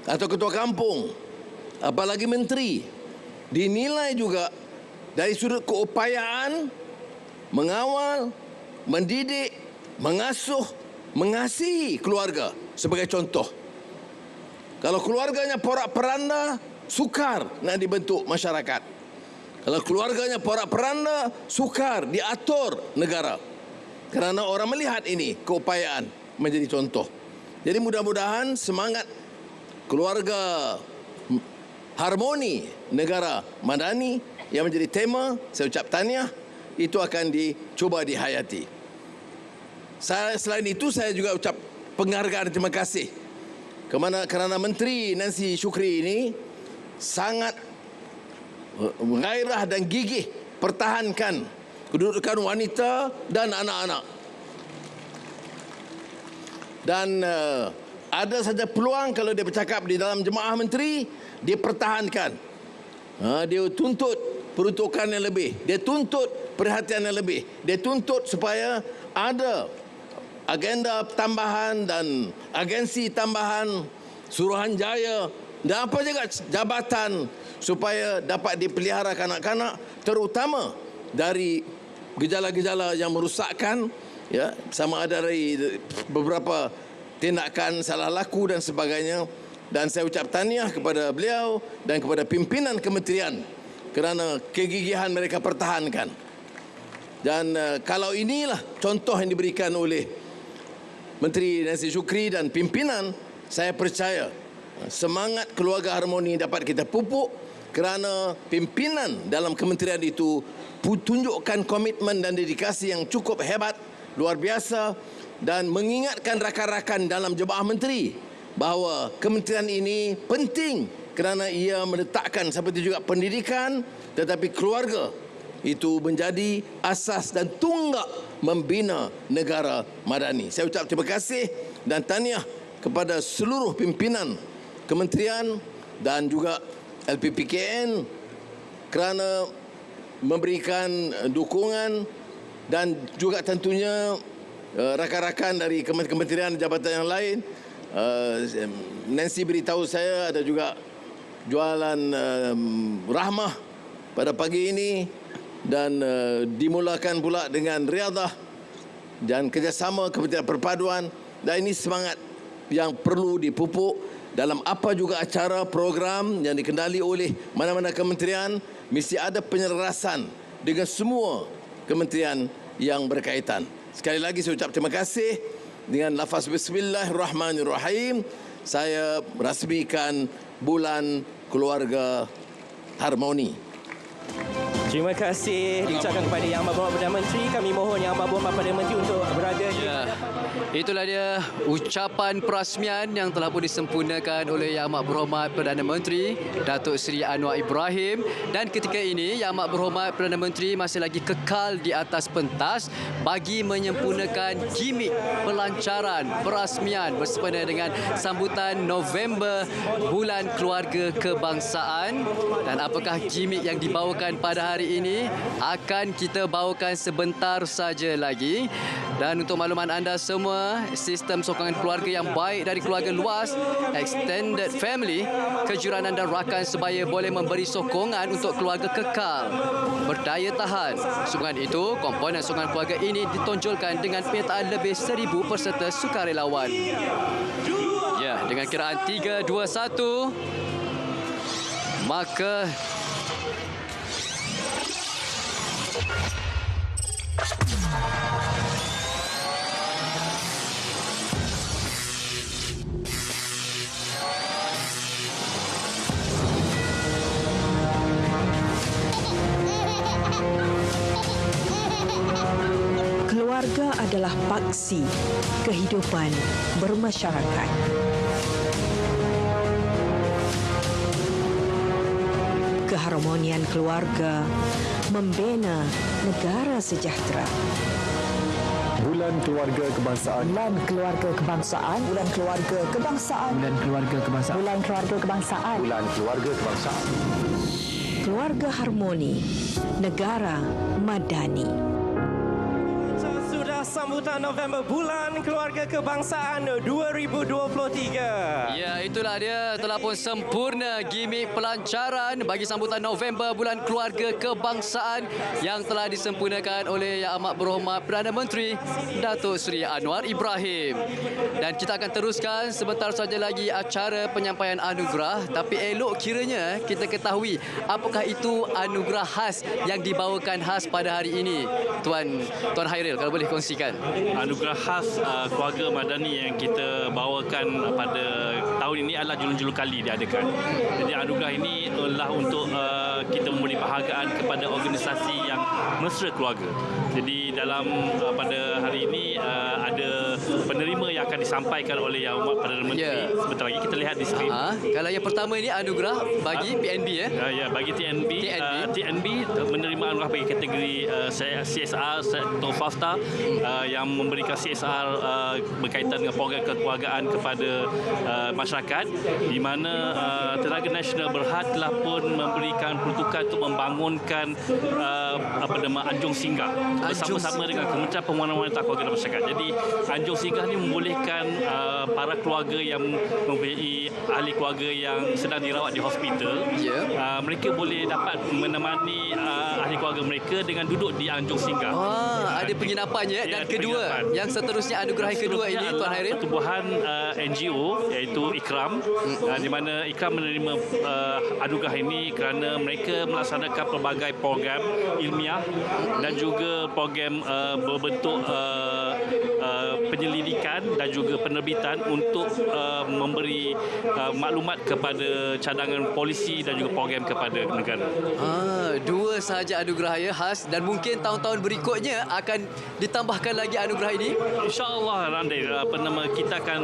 atau ketua kampung, apalagi menteri, dinilai juga dari sudut keupayaan mengawal, mendidik, mengasuh, mengasihi keluarga sebagai contoh. Kalau keluarganya porak-peranda, sukar nak dibentuk masyarakat. Kalau keluarganya porak-peranda, sukar diatur negara. Kerana orang melihat ini keupayaan menjadi contoh. Jadi mudah-mudahan semangat keluarga harmoni negara madani yang menjadi tema, saya ucap tahniah, itu akan dicuba dihayati. Selain itu, saya juga ucap penghargaan terima kasih kerana Menteri Nancy Shukri ini sangat gairah dan gigih pertahankan kedudukan wanita dan anak-anak. Dan ada saja peluang kalau dia bercakap di dalam jemaah menteri, dia pertahankan. Dia tuntut peruntukan yang lebih, dia tuntut perhatian yang lebih, dia tuntut supaya ada agenda tambahan dan agensi tambahan, suruhanjaya dan apa juga jabatan supaya dapat dipelihara kanak-kanak, terutama dari gejala-gejala yang merosakkan, ya, sama ada dari beberapa tindakan salah laku dan sebagainya. Dan saya ucap tahniah kepada beliau dan kepada pimpinan kementerian kerana kegigihan mereka pertahankan. Dan kalau inilah contoh yang diberikan oleh Menteri Nancy Shukri dan pimpinan, saya percaya semangat keluarga harmoni dapat kita pupuk kerana pimpinan dalam kementerian itu tunjukkan komitmen dan dedikasi yang cukup hebat, luar biasa, dan mengingatkan rakan-rakan dalam jemaah menteri bahawa kementerian ini penting kerana ia meletakkan seperti juga pendidikan, tetapi keluarga itu menjadi asas dan tunggak membina negara madani. Saya ucap terima kasih dan tahniah kepada seluruh pimpinan kementerian dan juga LPPKN kerana memberikan dukungan dan juga tentunya rakan-rakan dari kementerian dan jabatan yang lain. Nancy beritahu saya ada juga jualan rahmah pada pagi ini dan dimulakan pula dengan riadah dan kerjasama Kementerian Perpaduan, dan ini semangat yang perlu dipupuk dalam apa juga acara program yang dikendali oleh mana-mana kementerian. Mesti ada penyelarasan dengan semua kementerian yang berkaitan. Sekali lagi saya ucap terima kasih. Dengan lafaz Bismillahirrahmanirrahim, saya rasmikan bulan keluarga harmoni. Terima kasih diucapkan kepada Yang Amat Perdana Menteri. Kami mohon Yang Amat Perdana Menteri untuk berada di Itulah dia ucapan perasmian yang telah pun disempurnakan oleh Yang Amat Berhormat Perdana Menteri Datuk Seri Anwar Ibrahim. Dan ketika ini Yang Amat Berhormat Perdana Menteri masih lagi kekal di atas pentas bagi menyempurnakan gimik pelancaran perasmian bersempena dengan sambutan November Bulan Keluarga Kebangsaan. Dan apakah gimik yang dibawakan pada hari ini akan kita bawakan sebentar saja lagi. Dan untuk makluman anda semua, sistem sokongan keluarga yang baik dari keluarga luas, extended family, kejurunan dan rakan sebaya boleh memberi sokongan untuk keluarga kekal berdaya tahan. Sokongan itu, komponen sokongan keluarga ini ditonjolkan dengan penyertaan lebih 1,000 peserta sukarelawan. Ya, dengan kiraan 3, 2, 1, maka keluarga adalah paksi kehidupan bermasyarakat. Keharmonian keluarga membina negara sejahtera. Bulan Keluarga Kebangsaan. Bulan Keluarga Kebangsaan. Bulan Keluarga Kebangsaan. Bulan Keluarga Kebangsaan. Bulan Keluarga Kebangsaan. Bulan Keluarga Kebangsaan. Keluarga harmoni, negara madani. sambutan November Bulan Keluarga Kebangsaan 2023. Ya, itulah dia, telah pun sempurna gimik pelancaran bagi sambutan November Bulan Keluarga Kebangsaan yang telah disempurnakan oleh Yang Amat Berhormat Perdana Menteri Datuk Seri Anwar Ibrahim. Dan kita akan teruskan sebentar saja lagi acara penyampaian anugerah, tapi elok kiranya kita ketahui apakah itu anugerah khas yang dibawakan khas pada hari ini. Tuan Hairil, kalau boleh kongsikan. Anugerah khas keluarga madani yang kita bawakan pada tahun ini adalah julung-julung kali diadakan. Jadi anugerah ini adalah untuk kita memberi penghargaan kepada organisasi yang mesra keluarga. Jadi dalam pada hari ini ada penerima yang akan disampaikan oleh Yang Amat Perdana Menteri. Sebentar lagi kita lihat di skrin. Kalau yang pertama ini anugerah bagi PNB ya, bagi TNB. TNB menerima anugerah bagi kategori CSR sektor swasta yang memberikan CSR berkaitan dengan program kekeluargaan kepada masyarakat, di mana Tenaga Nasional Berhad telah pun memberikan peruntukan untuk membangunkan Anjung Singgah bersama-sama dengan Kementerian Pembangunan Wanita Keluarga dan Masyarakat. Jadi Anjung Singgah ini membolehkan para keluarga yang mempunyai ahli keluarga yang sedang dirawat di hospital, mereka boleh dapat menemani ahli keluarga mereka dengan duduk di Anjung Singgah. Ada penginapannya. Dan kedua, yang seterusnya anugerah yang kedua ini, Tuan Hairil, pertubuhan NGO iaitu Ikram, di mana Ikram menerima anugerah ini kerana mereka melaksanakan pelbagai program ilmiah dan juga program berbentuk penyelidikan dan juga penerbitan untuk memberi maklumat kepada cadangan polisi dan juga program kepada negara. Dua sahaja anugerah ya khas, dan mungkin tahun-tahun berikutnya akan ditambahkan lagi anugerah ini. InsyaAllah, Randai, kita akan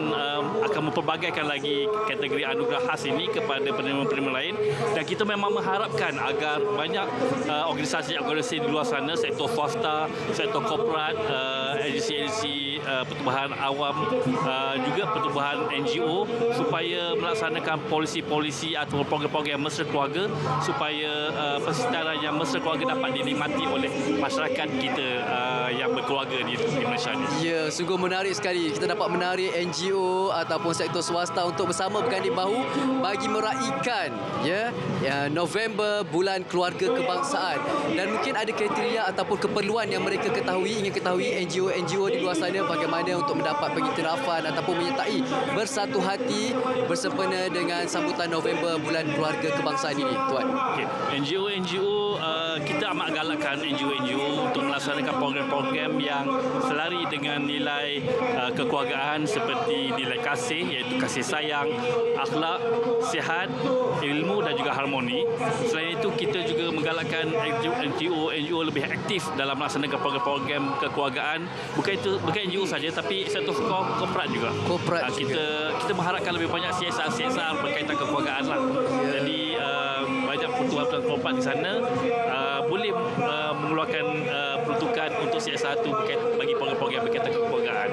memperbagaikan lagi kategori anugerah khas ini kepada penerima-penerima lain, dan kita memang mengharapkan agar banyak organisasi-organisasi di luar sana, sektor swasta, sektor korporat, agensi-agensi pertubuhan awam, juga pertubuhan NGO, supaya melaksanakan polisi-polisi atau program-program mesra keluarga, supaya persekitaran yang mesra keluarga dapat dinikmati oleh masyarakat kita yang berkeluarga di Malaysia ini. Ya, sungguh menarik sekali. Kita dapat menarik NGO ataupun sektor swasta untuk bersama berganding bahu bagi meraihkan November Bulan Keluarga Kebangsaan. Dan mungkin ada kriteria ataupun keperluan yang mereka ingin ketahui NGO di luar sana, bagaimana untuk mendapat pengiktirafan ataupun menyertai bersatu hati bersempena dengan sambutan November Bulan Keluarga Kebangsaan ini, Tuan. NGO kita amat galakkan NGO untuk melaksanakan program-program yang selari dengan nilai kekeluargaan seperti nilai kasih, iaitu kasih sayang, akhlak, sihat, ilmu dan juga harmoni. Selain itu, kita juga menggalakkan NGO lebih aktif dalam melaksanakan program-program kekeluargaan. Bukan NGO saja, tapi sektor korporat juga. Kita mengharapkan lebih banyak CSR berkaitan kekeluargaan lah. Jadi banyak pertubuhan korporat di sana boleh mengeluarkan peruntukan untuk CSR itu bagi program-program berkaitan kekeluargaan.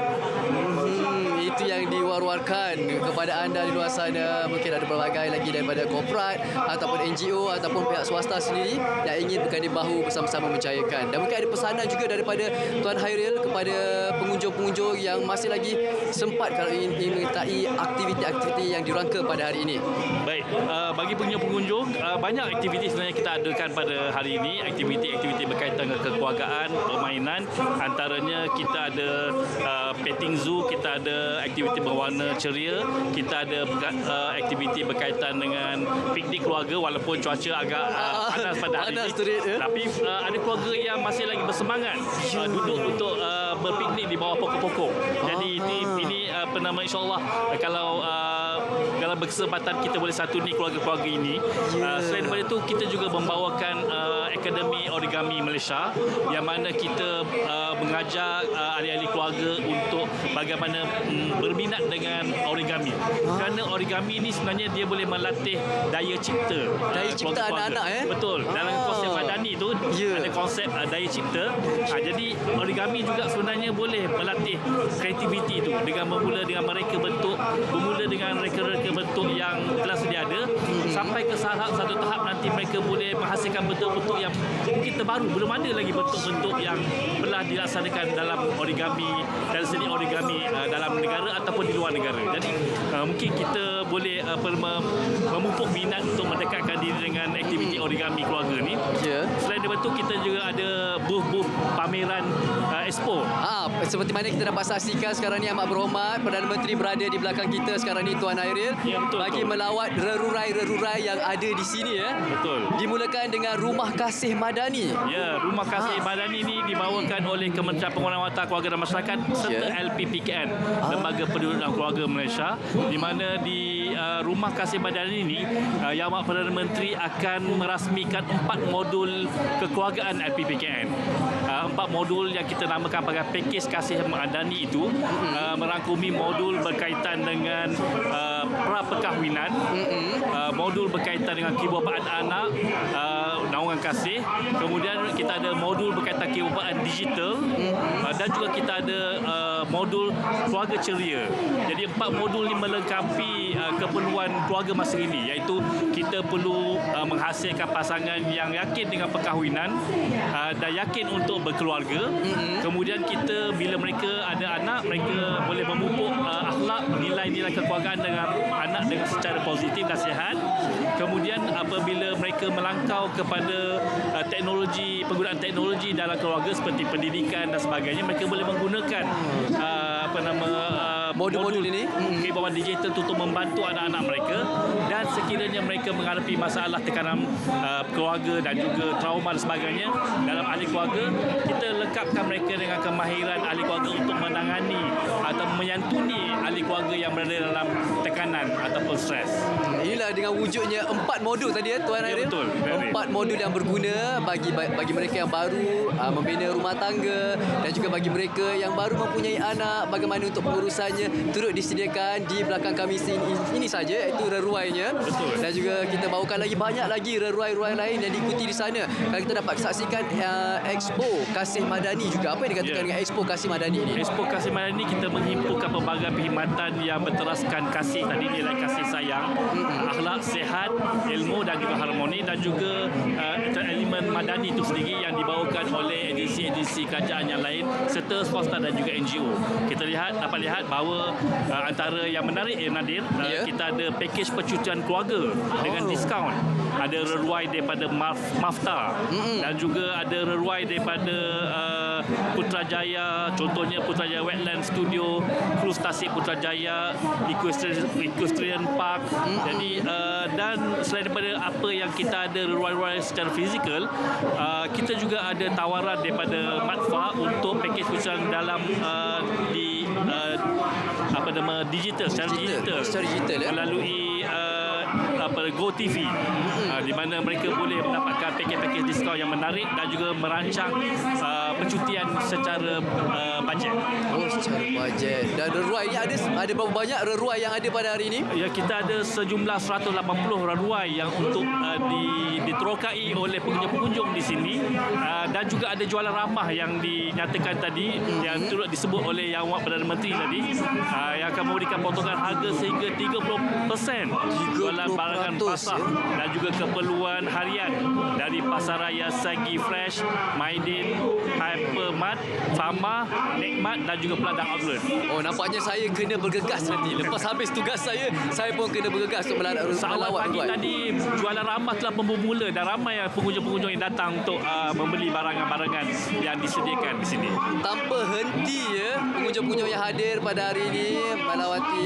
Itu yang diwar-warkan kepada anda di luar sana. Mungkin ada pelbagai lagi daripada korporat ataupun NGO ataupun pihak swasta sendiri yang ingin berganding bahu bersama-sama menjayakan. Dan mungkin ada pesanan juga daripada Tuan Hairil kepada pengunjung-pengunjung yang masih lagi sempat kalau ingin mengikuti aktiviti-aktiviti yang dirangka pada hari ini. Baik, bagi pengunjung-pengunjung, banyak aktiviti sebenarnya kita adakan pada hari ini. Aktiviti-aktiviti berkaitan dengan kekeluargaan, permainan. Antaranya kita ada petting zoo, kita ada aktiviti berwarna ceria, kita ada aktiviti berkaitan dengan piknik keluarga walaupun cuaca agak panas pada hari ini. Tapi ada keluarga yang masih lagi bersemangat duduk untuk berpiknik di bawah pokok-pokok. Jadi ini insya-Allah kalau berkesempatan kita boleh satu ni keluarga-keluarga ini. Selain daripada itu, kita juga membawakan Akademi Origami Malaysia, yang mana kita mengajar ahli-ahli keluarga untuk bagaimana berminat dengan origami. Kerana origami ini sebenarnya dia boleh melatih daya cipta. Daya cipta anak-anak Betul. Dalam konsep madani tu ada konsep daya cipta. Jadi origami juga sebenarnya boleh melatih kreativiti itu dengan bermula dengan reka-reka bentuk yang telah sedia ada, sampai ke satu tahap nanti mereka boleh menghasilkan bentuk-bentuk yang mungkin terbaru. Belum ada lagi bentuk-bentuk yang pernah dilaksanakan dalam origami dan seni origami dalam negara ataupun di luar negara. Jadi mungkin kita boleh memupuk minat untuk mendekatkan diri dengan aktiviti origami keluarga ni. Selain daripada itu, kita juga ada booth pameran expo. Seperti mana kita dapat saksikan sekarang ni, amat berhormat Perdana Menteri berada di belakang kita sekarang ni, Tuan Hairil, bagi melawat rerurai-rerurai yang ada di sini. Betul. Dimulakan dengan Rumah Kasih Madani. Ya, Rumah Kasih Madani ini dibawakan oleh Kementerian Pembangunan Wanita, Keluarga dan Masyarakat serta LPPKN, Lembaga Penduduk dan Keluarga Malaysia, di mana di Rumah Kasih Madani ini Yang Amat Perdana Menteri akan merasmikan 4 modul kekeluargaan LPPKN. 4 modul yang kita namakan sebagai pakej Kasih Madani itu merangkumi modul berkaitan dengan pra-perkahwinan, modul berkaitan dengan kebapaan anak, naungan kasih, kemudian kita ada modul berkaitan kebapaan digital, dan juga kita ada modul keluarga ceria. Jadi 4 modul ini melengkapi keperluan keluarga masa ini, iaitu kita perlu menghasilkan pasangan yang yakin dengan perkahwinan dan yakin untuk berkeluarga. Kemudian kita, bila mereka ada anak, mereka boleh memupuk akhlak, nilai-nilai kekeluargaan dengan anak dengan secara positif dan sihat. Kemudian apabila mereka melangkau kepada teknologi, penggunaan teknologi dalam keluarga seperti pendidikan dan sebagainya, mereka boleh menggunakan modul-modul ini, kebawaan digital untuk membantu anak-anak mereka. Dan sekiranya mereka menghadapi masalah tekanan keluarga dan juga trauma dan sebagainya dalam ahli keluarga, kita lengkapkan mereka dengan kemahiran ahli keluarga untuk menangani atau menyantuni ahli keluarga yang berada dalam tekanan ataupun stres. Inilah dengan wujudnya 4 modul tadi, Tuan Hairil. Betul. 4 modul yang berguna bagi mereka yang baru membina rumah tangga, dan juga bagi mereka yang baru mempunyai anak, bagaimana untuk pengurusannya turut disediakan di belakang kami ini saja, iaitu reruainya. Betul. Dan juga kita bawakan lagi banyak lagi reruai-reruai lain yang diikuti di sana. Kalau kita dapat saksikan Expo Kasih Madani juga. Apa yang dikatakan dengan Expo Kasih Madani ini? Expo Kasih Madani, kita menghimpunkan pelbagai perkhidmatan yang berteraskan kasih, tadi nilai kasih sayang, akhlak sihat, ilmu dan juga harmoni, dan juga elemen madani itu sendiri yang dibawakan oleh edisi-edisi kerajaan yang lain serta swasta dan juga NGO. Kita dapat lihat bahawa antara yang menarik, Nadir, kita ada pakej percutian keluarga dengan diskaun. Ada reruai daripada Mafta, dan juga ada reruai daripada Putrajaya, contohnya Putrajaya Wetland Studio, Cruise Tasik Putrajaya, Equestrian Park. Jadi dan selain daripada apa yang kita ada reruai-reruai secara fizikal, kita juga ada tawaran daripada Matfa untuk pakej percutian dalam di digital, secara digital melalui GoTV, di mana mereka boleh mendapatkan pakej-pakej diskaun yang menarik dan juga merancang percutian secara bajet. Secara bajet. Dan reruai ini ada berapa banyak reruai yang ada pada hari ini? Ya, kita ada sejumlah 180 reruai yang untuk diterokai oleh pengunjung-pengunjung di sini, dan juga ada jualan ramah yang dinyatakan tadi, yang turut disebut oleh Yang Amat Perdana Menteri tadi, yang akan memberikan potongan harga sehingga 30% jualan barangan pasar dan juga keperluan harian dari Pasaraya Sagi Fresh, Maidin, Hypermart, Fama, Nikmat dan juga Peladang Outlet. Oh, nampaknya saya kena bergegas nanti. Lepas habis tugas saya pun kena bergegas untuk Awal pagi reruai. tadi jualan ramah telah bermula dan ramai pengunjung-pengunjung yang datang untuk membeli barangan-barangan yang disediakan di sini. Tanpa henti pengunjung-pengunjung yang hadir pada hari ini melawati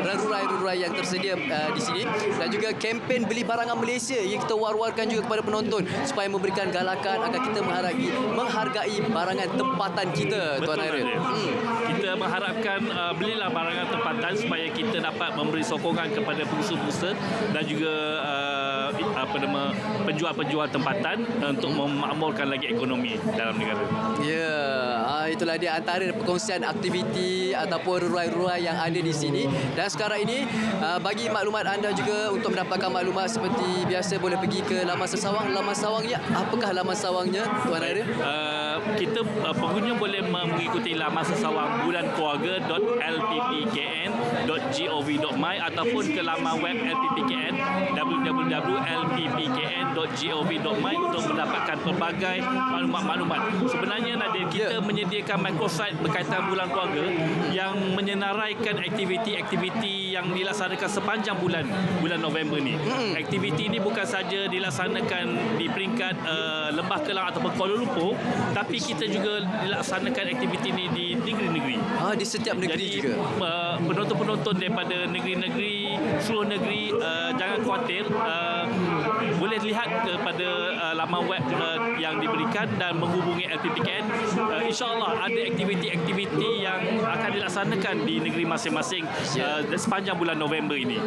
rerurai-reruai yang tersedia di sini, dan juga kempen beli barangan Malaysia yang kita war-warkan juga kepada penonton supaya memberikan galakan agar kita menghargai barangan tempatan kita. Betul, Tuan Hairil. Kita mengharapkan belilah barangan tempatan supaya kita dapat memberi sokongan kepada pengusaha-pengusaha dan juga penjual-penjual tempatan untuk memakmurkan lagi ekonomi dalam negara. Ya, itulah dia antara perkongsian aktiviti ataupun reruai-reruai yang ada di sini. Dan sekarang ini bagi maklumat anda juga untuk kita dapatkan maklumat seperti biasa boleh pergi ke laman sesawang. Laman sawangnya, apakah laman sawangnya Tuan Hairil? Kita pengguna boleh mengikuti laman sesawang bulankeluarga.lppkn.gov.my ataupun ke laman web LPPKN www.lppkn.gov.my untuk mendapatkan pelbagai maklumat-maklumat. Sebenarnya Nadir, kita menyediakan microsite berkaitan bulan keluarga yang menyenaraikan aktiviti-aktiviti yang dilaksanakan sepanjang bulan November ni. Aktiviti ini bukan saja dilaksanakan di peringkat Lembah Kelang ataupun Kuala Lumpur, tapi kita juga dilaksanakan aktiviti ini di negeri-negeri. Di setiap negeri. Jadi, juga. Penonton-penonton daripada negeri-negeri, seluruh negeri, jangan khawatir. Boleh lihat kepada laman web yang diberikan dan menghubungi LPPKN. InsyaAllah ada aktiviti-aktiviti yang akan dilaksanakan di negeri masing-masing sepanjang bulan November ini.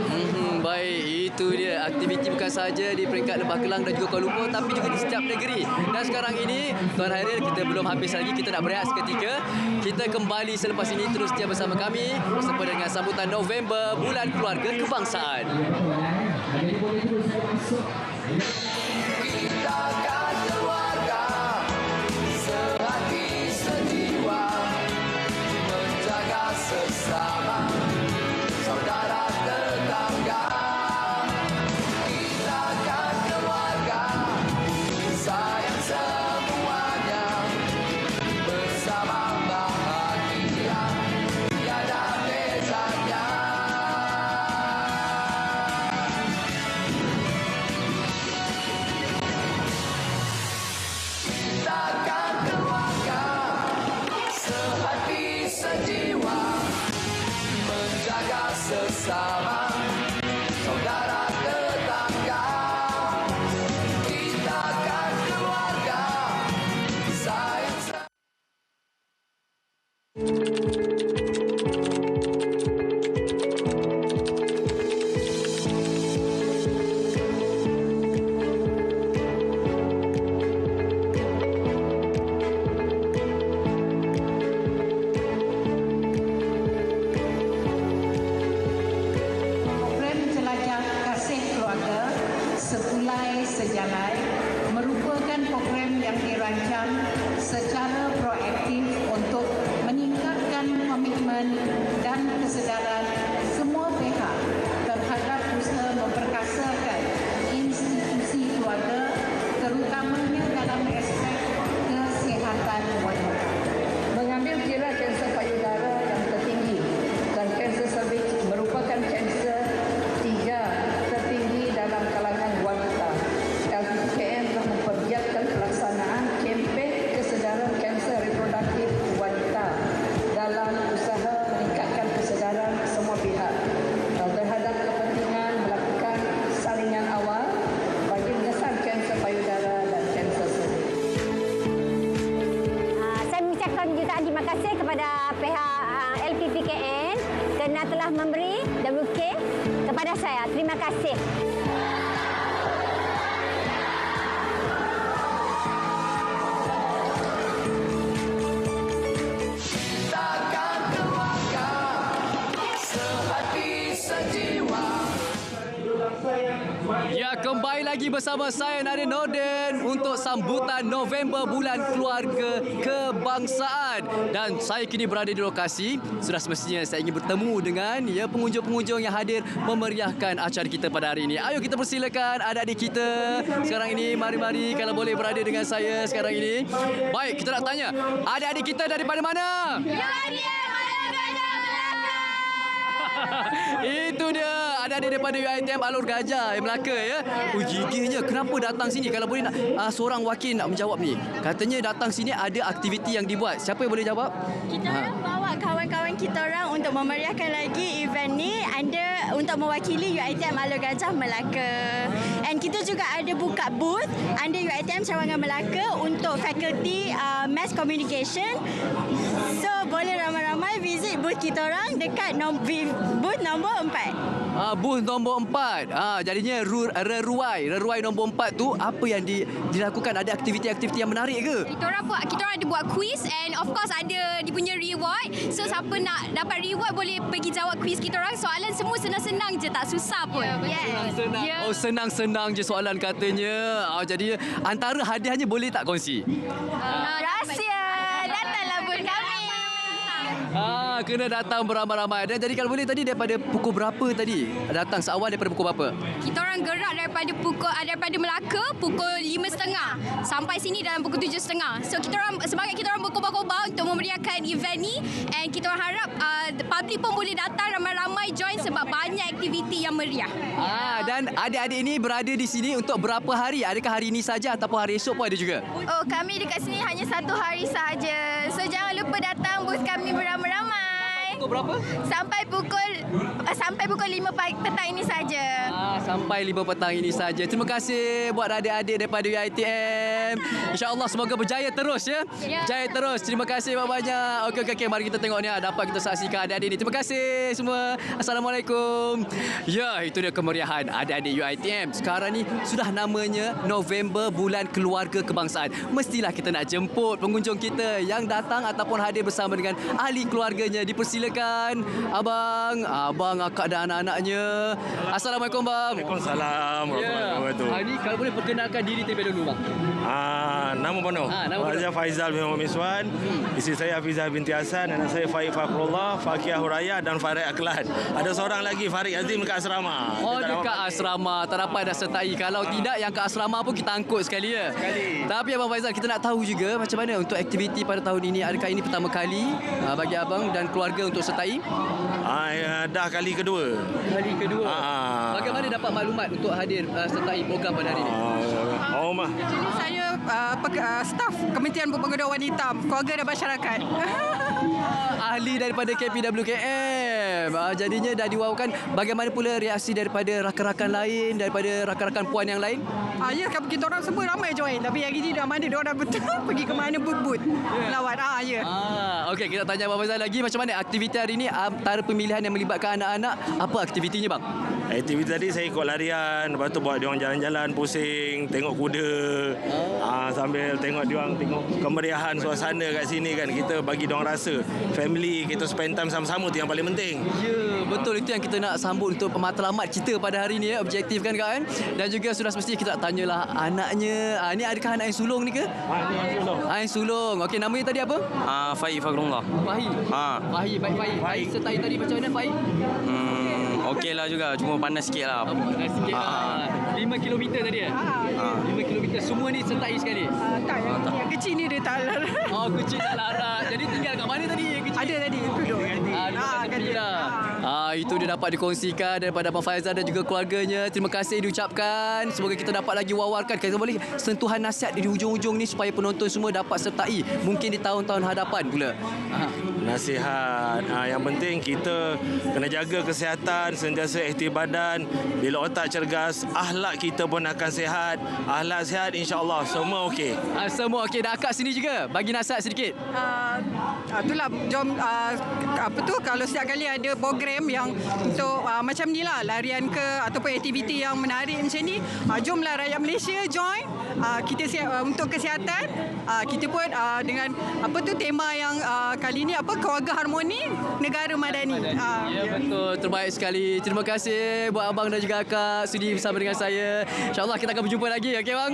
Baik, itu dia. Aktiviti bukan saja di peringkat Lembah Kelang dan juga Kuala Lumpur, tapi juga di setiap negeri. Dan sekarang ini, Tuan Hairil, kita belum habis lagi. Kita nak berehat seketika. Kita kembali selepas ini terus setia bersama kami bersama dengan sambutan November Bulan Keluarga Kebangsaan. Kita akan keluarga sehati sejiwa, menjaga sesama saudara tetangga. Kita akan keluarga sayang semuanya, bersama bahagia tiada bezanya. Takkan keluarga sehati sejiwa, menjaga sesama saudara tetangga. Kita akan keluarga sayang Sepulai Sejalai merupakan program yang dirancang secara proaktif untuk meningkatkan komitmen dan kesedaran semua pihak terhadap usaha memperkasakan institusi keluarga, terutamanya dalam aspek kesihatan wanita. Mengambil kira kanser payudara yang tertinggi dan kanser cervix merupakan kanser tiga tertinggi dalam kalangan wanita. LPPKN telah mempergiatkan pelaksanaan kempen kesedaran kanser reproduktif wanita dalam usaha meningkatkan kesedaran semua pihak terhadap kepentingan melakukan saringan awal bagi mengesan kanser payudara dan kanser cervix. Saya mengucapkan jutaan terima kasih kepada pihak LPPKN kerana telah memberi WK kepada saya. Terima kasih. takkan keluarga sehati sejiwa. Ya, kembali lagi bersama saya Nadir Nordin untuk sambutan November Bulan Keluarga Kebangsaan. Dan saya kini berada di lokasi. Sudah semestinya saya ingin bertemu dengan pengunjung-pengunjung yang hadir memeriahkan acara kita pada hari ini. Ayo kita persilakan adik-adik kita sekarang ini. Mari-mari kalau boleh berada dengan saya sekarang ini. Baik, kita nak tanya, adik-adik kita daripada mana? Itu dia, adik-adik daripada UiTM Alor Gajah Melaka ya. Gigihnya kenapa datang sini? Kalau boleh nak seorang wakil nak menjawab ni. Katanya datang sini ada aktiviti yang dibuat. Siapa yang boleh jawab? Kita orang bawa kawan-kawan kita orang untuk memeriahkan lagi event ni, ada untuk mewakili UiTM Alor Gajah Melaka. And kita juga ada buka booth under UiTM Cawangan Melaka untuk fakulti Mass Communication. So boleh ramai-ramai visit booth kita orang dekat Booth nombor 4. Booth nombor 4. Jadinya reruai nombor 4 tu apa yang dilakukan? Ada aktiviti-aktiviti yang menarik ke? Kita orang ada buat quiz and of course ada dia punya reward. So siapa nak dapat reward boleh pergi jawab quiz kita orang. Soalan semua senang-senang je, tak susah pun. Senang-senang. Yeah. Oh, senang-senang je soalan katanya. Jadi antara hadiahnya boleh tak kongsi? Rahsia. Datanglah booth kami. Kena datang beramai-ramai. Dan jadi kalau boleh tadi daripada pukul berapa tadi? Datang seawal daripada pukul berapa? Kita orang gerak daripada Melaka pukul 5.30 sampai sini dalam pukul 7.30. So semangat kita orang berkobar-kobar untuk memeriahkan event ni, and kita orang harap public pun boleh datang ramai-ramai join sebab banyak aktiviti yang meriah. Dan adik-adik ini berada di sini untuk berapa hari? Adakah hari ini saja ataupun hari esok pun ada juga? Oh, kami dekat sini hanya 1 hari sahaja. So jangan lupa datang booth kami beramai-ramai. Pukul berapa? Sampai pukul 5 petang ini saja. Sampai 5 petang ini saja. Terima kasih buat adik-adik daripada UiTM. InsyaAllah semoga berjaya terus ya. Jaya terus. Terima kasih banyak-banyak. Okey. Mari kita tengok ni. Dapat kita saksikan adik-adik ni. Terima kasih semua. Assalamualaikum. Ya, itu dia kemeriahan adik-adik UiTM. Sekarang ni sudah namanya November Bulan Keluarga Kebangsaan. Mestilah kita nak jemput pengunjung kita yang datang ataupun hadir bersama dengan ahli keluarganya. Dipersilakan abang, akak dan anak-anaknya. Assalamualaikum bang. Waalaikumsalam warahmatullahi wabarakatuh. Ini kalau boleh perkenalkan diri terlebih dahulu bang. Nama penuh. Saya Faizal bin Muhammad Miswan. Isteri saya Hafizah binti Hasan, anak saya Faik Fakrullah, Fakiyah Huraya dan Farid Aklan. Ada seorang lagi Farid Azim dekat asrama. Dekat asrama. Tak dapat dah sertai. Kalau tidak yang ke asrama pun kita angkut sekali ya. Tapi abang Faizal, kita nak tahu juga macam mana untuk aktiviti pada tahun ini. Adakah ini pertama kali bagi abang dan keluarga untuk sertai? Dah kali kedua. Bagaimana dapat maklumat untuk hadir sertai program pada hari ini? Jadi saya staf Kementerian Pembangunan Wanita, Keluarga dan Masyarakat. Ahli daripada KPWKM. Jadinya dah diwawakan. Bagaimana pula reaksi daripada rakan-rakan lain, daripada rakan-rakan puan yang lain? Ya, kita orang semua ramai join. Tapi yang ini dah mana dia orang betul pergi ke mana booth lawat. Okey, kita tanya Abang Faizal lagi, macam mana aktiviti hari ini antara pemilihan yang melibatkan anak-anak, apa aktivitinya bang? Aktiviti tadi saya ikut larian, lepas tu buat diorang jalan-jalan pusing, tengok kuda. Sambil tengok kemeriahan suasana kat sini kan, kita bagi diorang rasa family, kita spend time sama-sama tu yang paling penting. Ya, betul, itu yang kita nak sambut untuk pematlamat kita pada hari ni ya, objektif kan kawan. Dan juga sudah semestinya kita nak tanyalah anaknya. Ni adakah anak yang sulung ni ke? Yang sulung. Okey, namanya tadi apa? Faik Fakrullah. Faik, baik Faik. Faik sertai tadi macam mana Faik? Okey lah juga, cuma panas sikit lah. Panas sikit lah. 5 km tadi ya? 5 km semua ni sertai sekali? Tak, yang kecil ni dia tak larat. Kecil tak larat. Jadi tinggal kat mana tadi yang kecil? Ada tadi, duduk. Itu dia dapat dikongsikan daripada Abang Faizal dan juga keluarganya. Terima kasih diucapkan. Semoga kita dapat lagi wawarkan. Kita boleh sentuhan nasihat di hujung-hujung ni supaya penonton semua dapat sertai. Mungkin di tahun-tahun hadapan pula. Nasihat. Yang penting kita kena jaga kesihatan, sentiasa aktif badan. Bila otak cergas, akhlak kita pun akan sihat. Akhlak sihat, insya-Allah semua okey. Semua okey. Dan akak sini juga bagi nasihat sedikit. Itulah, jom kalau setiap kali ada program yang untuk macam ni lah, larian ke ataupun aktiviti yang menarik macam ni, jomlah rakyat Malaysia join. Kita siap untuk kesihatan. Kita pun dengan tema yang kali ni keluarga harmoni negara madani. Ya, betul, terbaik sekali. Terima kasih buat abang dan juga akak sudi bersama dengan saya. InsyaAllah kita akan berjumpa lagi, okey bang?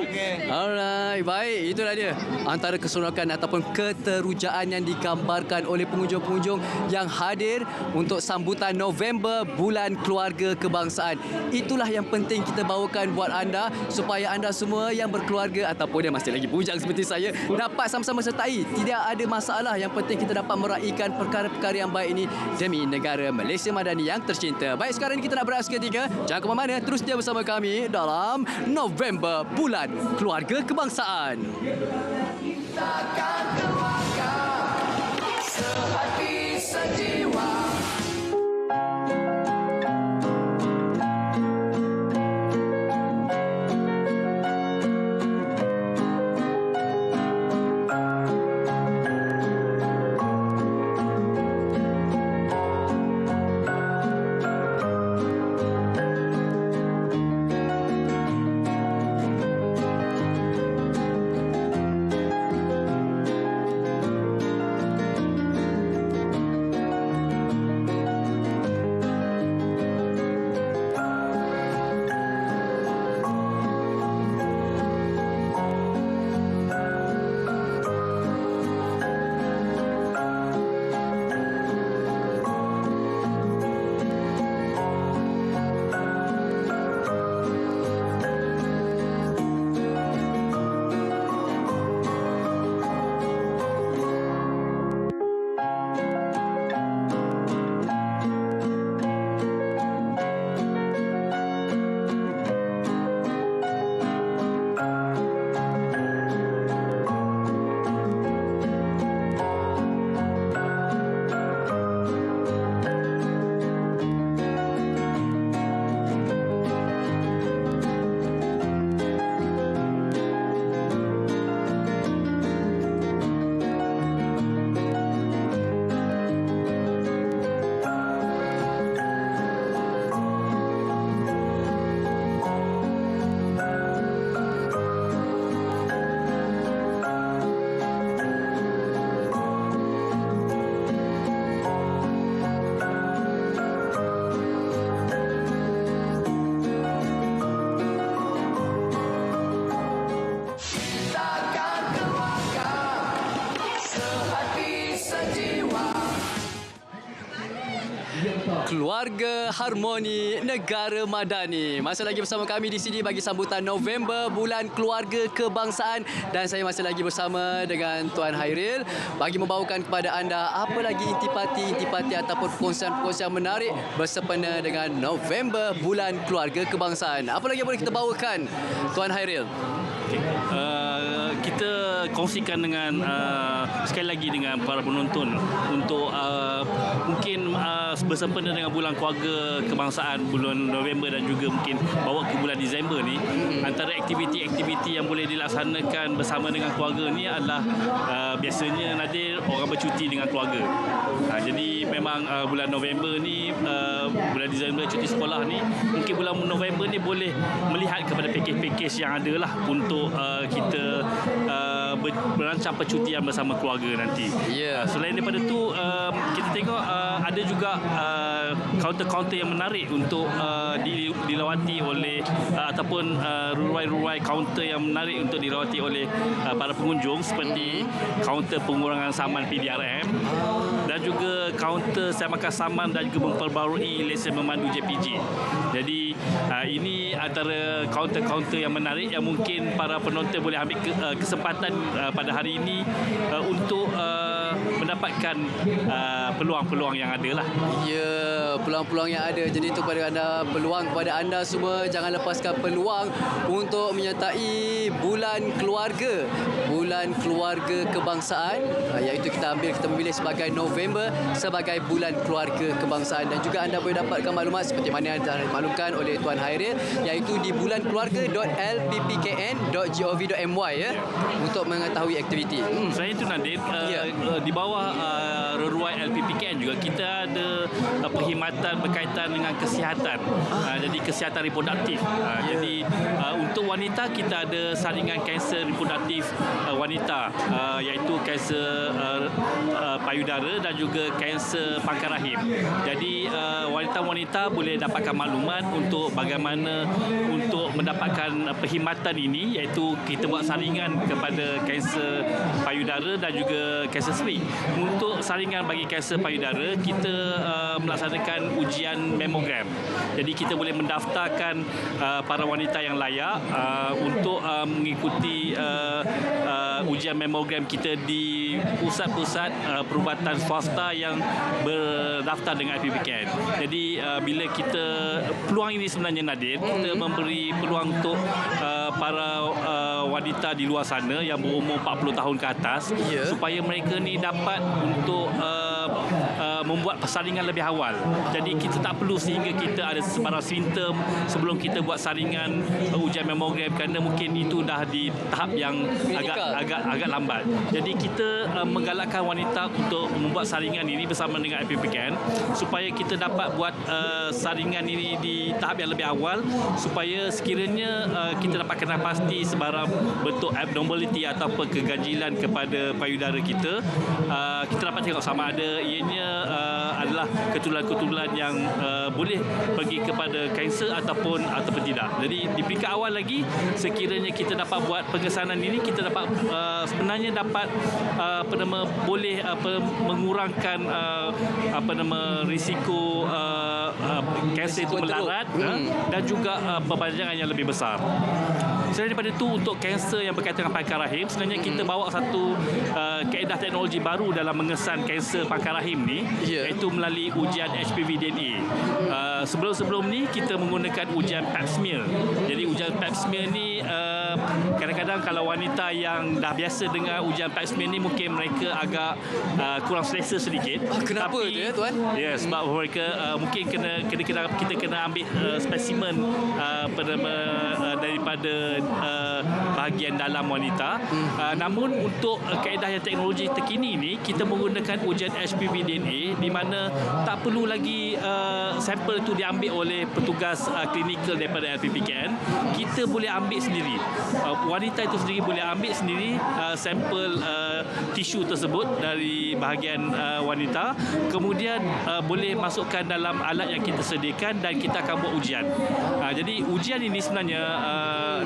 Alright, baik, itulah dia antara keseronokan ataupun keterujaan yang digambarkan oleh pengunjung-pengunjung yang hadir untuk sambutan November Bulan Keluarga Kebangsaan. Itulah yang penting kita bawakan buat anda supaya anda semua yang berkeluarga ataupun yang masih lagi bujang seperti saya dapat sama-sama sertai. Tidak ada masalah, yang penting kita dapat meraihkan perkara-perkara yang baik ini demi negara Malaysia Madani yang tercinta. Baik, sekarang ini kita nak berehat seketika. Jangan ke mana-mana, terus dia bersama kami dalam November Bulan Keluarga Kebangsaan. Takkan keluarga sehati sejiwa. Keluarga Harmoni Negara Madani. Masih lagi bersama kami di sini bagi sambutan November Bulan Keluarga Kebangsaan, dan saya masih lagi bersama dengan Tuan Hairil bagi membawakan kepada anda apa lagi intipati ataupun perkongsian-perkongsian menarik bersempena dengan November Bulan Keluarga Kebangsaan. Apa lagi yang boleh kita bawakan, Tuan Hairil? Kita kongsikan dengan sekali lagi dengan para penonton untuk mungkin bersempena dengan bulan keluarga kebangsaan bulan November dan juga mungkin bawa ke bulan Disember ni, antara aktiviti-aktiviti yang boleh dilaksanakan bersama dengan keluarga ni adalah biasanya Nadir orang bercuti dengan keluarga. Jadi memang bulan November ni, bulan Disember cuti sekolah ni, mungkin bulan November ni boleh melihat kepada pakej-pakej yang ada lah untuk kita berancang percutian bersama keluarga nanti. Selain daripada tu, kita tengok ada juga kaunter-kaunter yang menarik untuk dilawati oleh ataupun rurai-rurai kaunter yang menarik untuk dilawati oleh para pengunjung, seperti kaunter pengurangan saman PDRM dan juga kaunter saya makan saman dan juga memperbarui lesen memandu JPJ. Jadi ini antara kaunter-kaunter yang menarik yang mungkin para penonton boleh ambil kesempatan pada hari ini untuk mendapatkan peluang-peluang yang ada lah. Ya, peluang-peluang yang ada. Jadi itu kepada anda, peluang kepada anda semua, jangan lepaskan peluang untuk menyertai bulan keluarga, bulan keluarga kebangsaan, iaitu kita memilih sebagai November sebagai bulan keluarga kebangsaan. Dan juga anda boleh dapatkan maklumat seperti mana yang telah dimaklumkan oleh Tuan Hairil, iaitu di bulankeluarga.lppkn.gov.my ya, untuk mengetahui aktiviti. Selain itu Nadir, di bawah reruai LPPKN juga kita ada perkhidmatan berkaitan dengan kesihatan. Jadi kesihatan reproduktif. Jadi untuk wanita kita ada saringan kanser reproduktif wanita, iaitu kanser payudara dan juga kanser pangkal rahim. Jadi wanita-wanita boleh dapatkan maklumat untuk bagaimana untuk mendapatkan perkhidmatan ini, iaitu kita buat saringan kepada kanser payudara dan juga kanser cervix. Untuk saringan bagi kanser payudara, kita melaksanakan ujian mamogram. Jadi kita boleh mendaftarkan para wanita yang layak untuk mengikuti ujian mamogram kita di pusat-pusat perubatan swasta yang berdaftar dengan LPPKN. Jadi bila kita, peluang ini sebenarnya Nadir, kita memberi peluang untuk para wanita di luar sana yang berumur 40 tahun ke atas, supaya mereka ni dapat untuk membuat persaringan lebih awal. Jadi kita tak perlu sehingga kita ada sebarang simptom sebelum kita buat saringan ujian mamogram, kerana mungkin itu dah di tahap yang agak lambat. Jadi kita menggalakkan wanita untuk membuat saringan ini bersama dengan LPPKN, supaya kita dapat buat saringan ini di tahap yang lebih awal, supaya sekiranya kita dapat kenal pasti sebarang bentuk abnormality ataupun keganjilan kepada payudara kita, kita dapat tengok sama ada ianya adalah keturunan-keturunan yang boleh pergi kepada kanser ataupun tidak. Jadi di peringkat awal lagi, sekiranya kita dapat buat pengesanan ini, kita dapat sebenarnya dapat boleh mengurangkan risiko kanser itu melarat dan juga perpanjangan yang lebih besar. Selain daripada itu, untuk kanser yang berkaitan dengan pangkal rahim, sebenarnya kita bawa satu kaedah teknologi baru dalam mengesan kanser pangkal rahim ni, iaitu melalui ujian HPV DNA. Sebelum-sebelum ni kita menggunakan ujian pap smear. Jadi ujian pap smear ni kadang-kadang kalau wanita yang dah biasa dengan ujian pap smear ni, mungkin mereka agak kurang selesa sedikit. Kenapa tu ya, Tuan? Ya, sebab mereka mungkin kita kena ambil spesimen daripada bahagian dalam wanita. Namun untuk kaedah yang teknologi terkini ni, kita menggunakan ujian HPV DNA, di mana tak perlu lagi sampel itu diambil oleh petugas klinikal daripada LPPKN. Kita boleh ambil sendiri. Wanita itu sendiri boleh ambil sendiri sampel tisu tersebut dari bahagian wanita, kemudian boleh masukkan dalam alat yang kita sediakan dan kita akan buat ujian. Jadi ujian ini sebenarnya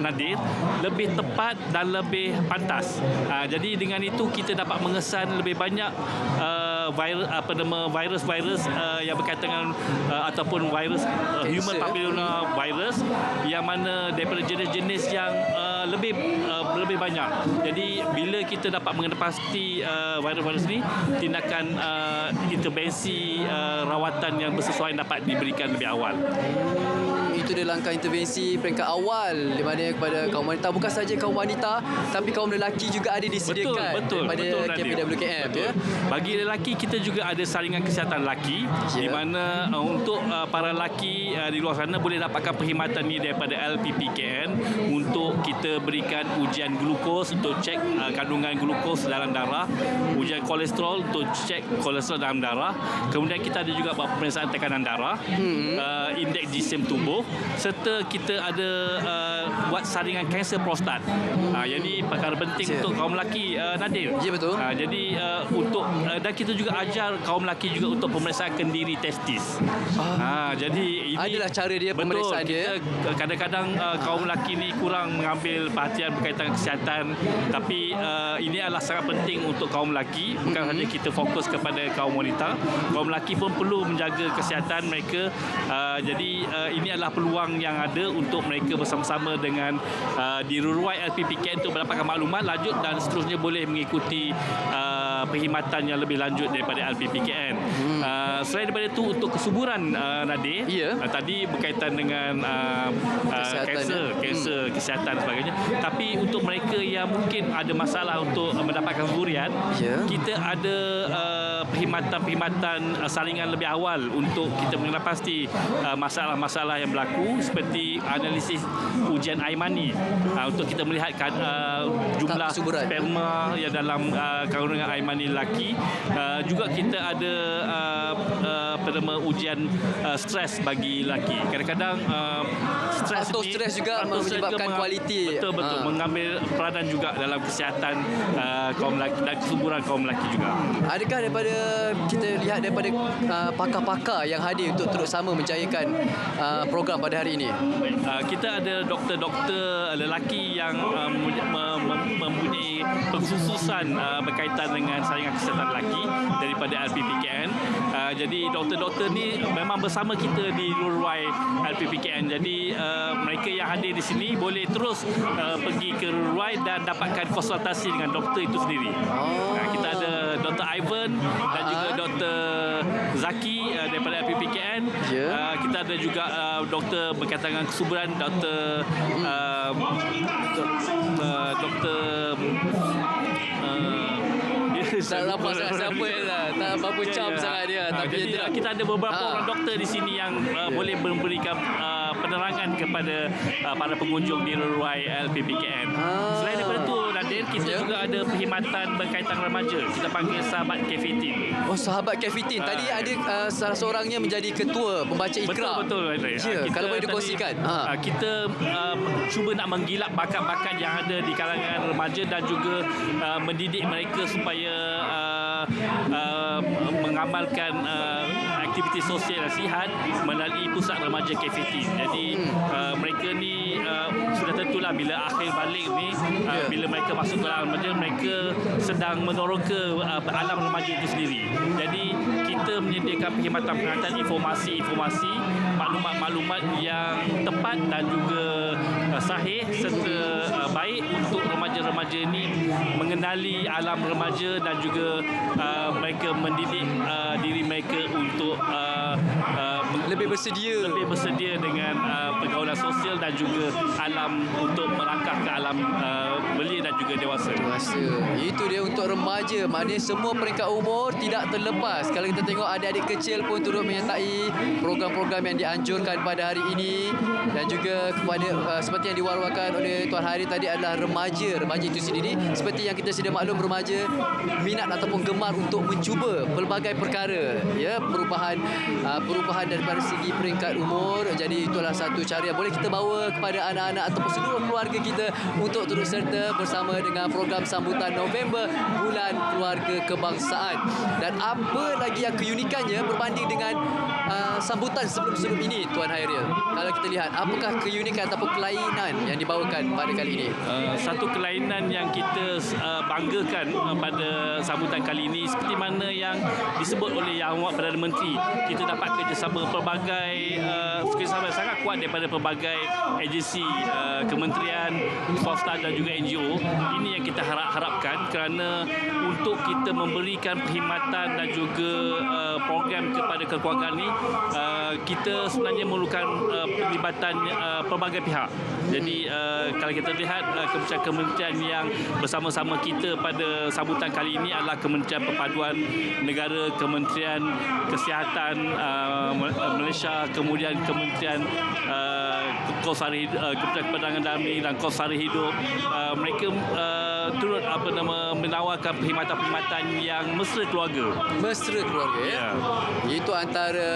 Nadir lebih tepat dan lebih pantas. Jadi dengan itu kita dapat mengesan lebih banyak virus yang berkaitan dengan ataupun virus human papilloma virus yang mana daripada jenis-jenis yang lebih banyak. Jadi bila kita dapat mengenal pasti virus-virus ni, tindakan intervensi rawatan yang bersesuaian dapat diberikan lebih awal. Itu dia langkah intervensi peringkat awal di mana kepada kaum wanita, bukan saja kaum wanita tapi kaum lelaki juga ada disediakan daripada KPWKM. Ya. Bagi lelaki kita juga ada saringan kesihatan lelaki di mana untuk para lelaki di luar sana boleh dapatkan perkhidmatan ni daripada LPPKN untuk kita berikan ujian glukos untuk cek kandungan glukos dalam darah, ujian kolesterol untuk cek kolesterol dalam darah. Kemudian kita ada juga buat pemeriksaan tekanan darah, indeks jisim tubuh, serta kita ada buat saringan kanser prostat. Jadi perkara penting untuk kaum lelaki, Nadir. Ya, betul. Jadi untuk dan kita juga ajar kaum lelaki juga untuk pemeriksaan kendiri testis. Jadi ini adalah cara dia pemeriksaan dia. Kadang-kadang kaum lelaki ni kurang mengambil perhatian berkaitan kesihatan, tapi ini adalah sangat penting untuk kaum lelaki. Bukan saja kita fokus kepada kaum wanita, kaum lelaki pun perlu menjaga kesihatan mereka. Jadi ini adalah peluang yang ada untuk mereka bersama-sama dengan diruruai LPPKN untuk mendapatkan maklumat lanjut dan seterusnya boleh mengikuti perkhidmatan yang lebih lanjut daripada LPPKN. Selain daripada itu, untuk kesuburan, Nadir, tadi berkaitan dengan kanser, kesihatan dan sebagainya. Tapi untuk mereka yang mungkin ada masalah untuk mendapatkan kesuburian, kita ada perkhidmatan saringan lebih awal untuk kita mengenal pasti masalah-masalah yang berlaku, seperti analisis ujian air mani untuk kita melihat jumlah sperma yang dalam kandungan air mani lelaki. Juga kita ada ujian stres bagi lelaki. Kadang-kadang stres juga menyebabkan kualiti. Betul, mengambil peranan juga dalam kesihatan kaum lelaki dan kesuburan kaum lelaki juga. Adakah daripada kita lihat daripada pakar-pakar yang hadir untuk terus sama menjayakan program pada hari ini? Kita ada doktor-doktor lelaki yang mempunyai pengkhususan berkaitan dengan saringan kesihatan lelaki daripada LPPKN. Jadi doktor-doktor ni memang bersama kita di Ruruai LPPKN. Jadi mereka yang hadir di sini boleh terus pergi ke Ruruai dan dapatkan konsultasi dengan doktor itu sendiri. Kita ada Dr. Ivan dan juga Dr. Zaki daripada LPPKN. Kita ada juga doktor berkaitan dengan kesuburan, Dr. Tak nampak siapa lah, tak apa-apa cam sangat dia. Tapi jadi kita ada beberapa orang doktor di sini yang boleh memberikan penerangan kepada para pengunjung di Ruruai LPPKN. Selain daripada itu, Nadir, kita juga ada perkhidmatan berkaitan remaja. Kita panggil sahabat Kefitin. Oh, sahabat Kefitin. Tadi ada salah seorangnya menjadi ketua pembaca ikrar. Betul. Kalau boleh dikongsikan. Kita cuba nak menggilap bakat-bakat yang ada di kalangan remaja dan juga mendidik mereka supaya mengamalkan aktiviti sosial dan sihat melalui pusat remaja Kefitin. Jadi mereka ni sudah tentulah bila akhir balik ni, bila mereka masuk ke alam remaja, mereka sedang menorong ke alam remaja itu sendiri. Jadi kita menyediakan perkhidmatan informasi-informasi, maklumat-maklumat yang tepat dan juga sahih serta baik untuk remaja-remaja ini mengenali alam remaja dan juga mereka mendidik diri mereka untuk lebih bersedia dengan pergaulan sosial dan juga alam untuk melangkah ke alam belia dan juga dewasa. Itu dia untuk remaja. Maknanya semua peringkat umur tidak terlepas. Kalau kita tengok adik-adik kecil pun turut menyertai program-program yang dianjurkan pada hari ini, dan juga kepada seperti yang diwar-warkan oleh Tuan Hari tadi adalah remaja itu sendiri. Seperti yang kita sedia maklum, remaja minat ataupun gemar untuk mencuba pelbagai perkara, perubahan keadaan perubahan daripada segi peringkat umur. Jadi itulah satu cara yang boleh kita bawa kepada anak-anak ataupun seluruh keluarga kita untuk turut serta bersama dengan program sambutan November Bulan Keluarga Kebangsaan. Dan apa lagi yang keunikannya berbanding dengan sambutan sebelum-sebelum ini, Tuan Hairil? Kalau kita lihat, apakah keunikan ataupun kelainan yang dibawakan pada kali ini? Satu kelainan yang kita banggakan pada sambutan kali ini seperti mana yang disebut oleh Yang Amat Perdana Menteri, kita dapat kerjasama pelbagai kerjasama sangat kuat daripada pelbagai agensi, kementerian, swasta dan juga NGO. Ini yang kita harapkan kerana untuk kita memberikan perkhidmatan dan juga program kepada kekeluargaan ini, kita sebenarnya memerlukan perlibatan pelbagai pihak. Jadi kalau kita lihat kementerian yang bersama-sama kita pada sambutan kali ini adalah Kementerian Perpaduan Negara, Kementerian Kesihatan Malaysia, kemudian Kementerian Kementerian Kepenangan Damai dan Kelestarian Hidup. Mereka turut menawarkan perkhidmatan-perkhidmatan yang mesra keluarga. Mesra keluarga, ya. Itu antara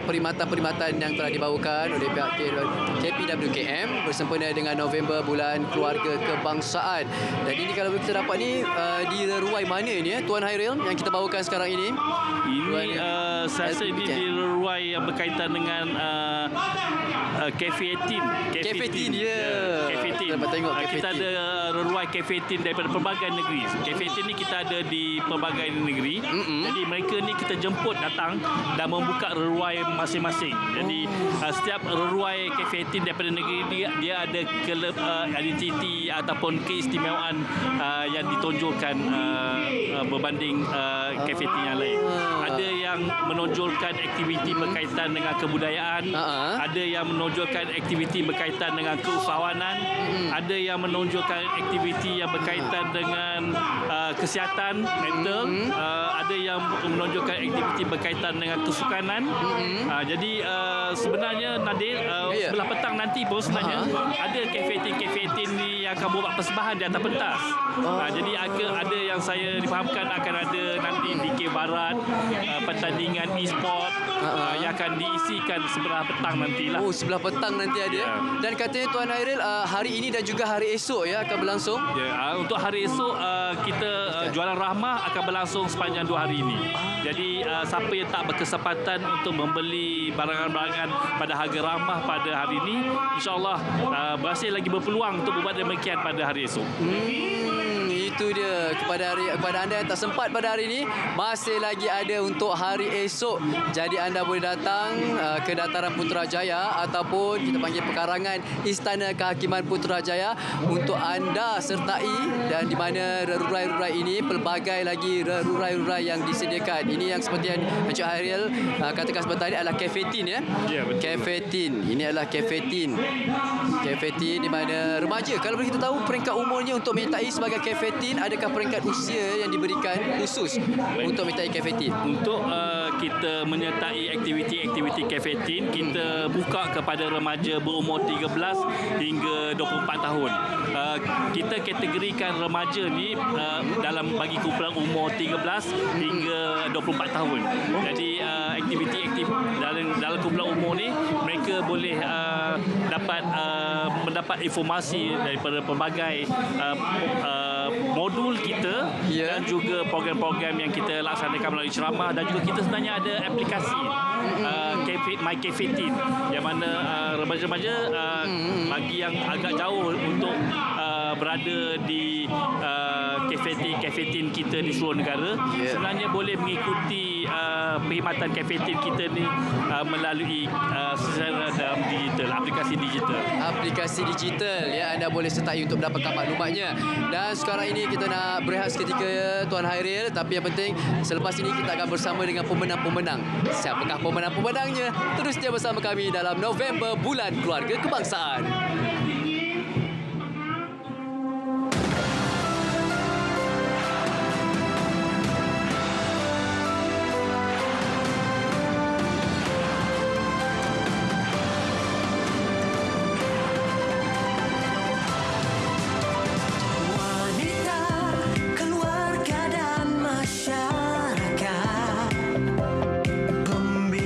perkhidmatan-perkhidmatan yang telah dibawakan oleh pihak KPWKM bersempena dengan November Bulan Keluarga Kebangsaan. Dan ini kalau kita dapat ni di reruai mana ni, Tuan Hairil, yang kita bawakan sekarang ini? Ini saya rasa ini di reruai yang berkaitan dengan Cafe 18. Cafe 18, ya. Cafe 18. Kita ada reruai Cafe 18 daripada pelbagai negeri. Cafe 18 ni kita ada di pelbagai negeri. Jadi mereka ni kita jemput datang dan membuka reruai masing-masing. Jadi setiap reruai Cafe 18 daripada negeri dia ada identiti ataupun keistimewaan yang ditonjolkan berbanding Cafe 18 yang lain. Ada yang menonjolkan aktiviti berkaitan dengan kebudayaan, ada yang menonjolkan aktiviti berkaitan dengan keusahawanan, ada yang menonjolkan aktiviti yang berkaitan dengan kesihatan mental, ada yang menonjolkan aktiviti berkaitan dengan kesukanan. Jadi sebenarnya Nadir, sebelah petang nanti pun sebenarnya ada Cafe 18 ni yang akan buat persembahan di atas pentas. Jadi ada yang saya difahamkan akan ada nanti di K Barat pertandingan e-sport yang akan diisikan sebelah petang nantilah. Oh, sebelah petang nanti ada. Dan katanya Tuan Hairil, hari ini dan juga hari esok ya akan berlangsung. Untuk hari esok kita jualan rahmah akan berlangsung sepanjang 2 hari ini. Jadi siapa yang tak berkesempatan untuk membeli barangan-barangan pada harga ramah pada hari ini, insya-Allah masih lagi berpeluang untuk buat demikian pada hari esok. Itu dia, kepada anda yang tak sempat pada hari ini, masih lagi ada untuk hari esok. Jadi anda boleh datang ke Dataran Putrajaya ataupun kita panggil pekarangan Istana Kehakiman Putrajaya untuk anda sertai, dan di mana rerurai-rerurai ini pelbagai lagi rerurai-rerurai yang disediakan. Ini yang seperti yang Encik Hairil katakan sebentar tadi adalah Cafe 18 ya. Cafe 18. Ini adalah Cafe 18. Cafe 18 di mana remaja. Kalau boleh kita tahu peringkat umurnya untuk menyertai sebagai Cafe 18, adakah peringkat usia yang diberikan khusus untuk menyertai Cafe 18? Untuk kita menyertai aktiviti-aktiviti Cafe 18, kita buka kepada remaja berumur 13 hingga 24 tahun. Kita kategorikan remaja ni dalam bagi kumpulan umur 13 hingga 24 tahun. Jadi aktiviti dalam kumpulan umur ni mereka boleh mendapat informasi daripada pelbagai modul kita dan juga program-program yang kita laksanakan melalui ceramah, dan juga kita sebenarnya ada aplikasi My Cafe 18 yang mana remaja-remaja bagi yang agak jauh untuk berada di Cafe 18 kita di seluruh negara, sebenarnya boleh mengikuti perkhidmatan Cafe 18 kita ni melalui secara dalam digital, aplikasi digital. Aplikasi digital ya, anda boleh sertai untuk mendapatkan maklumatnya. Dan sekarang ini kita nak berehat seketika ya, Tuan Hairil, tapi yang penting selepas ini kita akan bersama dengan pemenang-pemenang. Siapakah pemenang-pemenangnya? Terus dia bersama kami dalam November Bulan Keluarga Kebangsaan. Pembina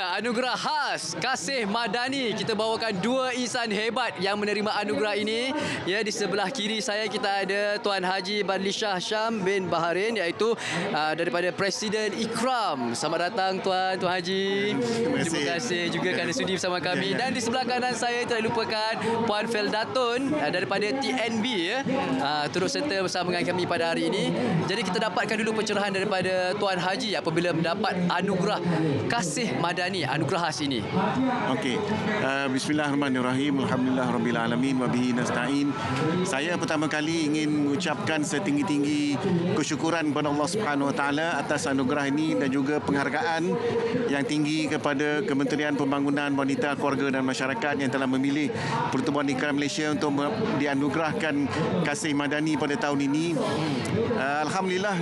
Ya, anugerah khas Kasih Madani. Kita bawakan dua insan hebat yang menerima anugerah ini. Ya, di sebelah kiri saya kita ada Tuan Haji Badlishah Syam bin Baharin, iaitu daripada Presiden Ikram. Selamat datang Tuan Haji. Terima kasih juga kerana sudi bersama kami. Dan di sebelah kanan saya tidak lupakan Puan Feldatun daripada TNB, ya. Turut serta bersama dengan kami pada hari ini. Jadi kita dapatkan dulu pencerahan daripada Tuan Haji apabila mendapat anugerah Kasih Madani, anugerah khas ini. Okey. Bismillahirrahmanirrahim. Alhamdulillahirabbil alamin wa bihi nasta'in. Saya pertama kali ingin mengucapkan setinggi-tinggi kesyukuran kepada Allah Subhanahu Wa Taala atas anugerah ini dan juga penghargaan yang tinggi kepada Kementerian Pembangunan Wanita, Keluarga dan Masyarakat yang telah memilih Pertubuhan Ikram Malaysia untuk dianugerahkan Kasih Madani pada tahun ini. Alhamdulillah,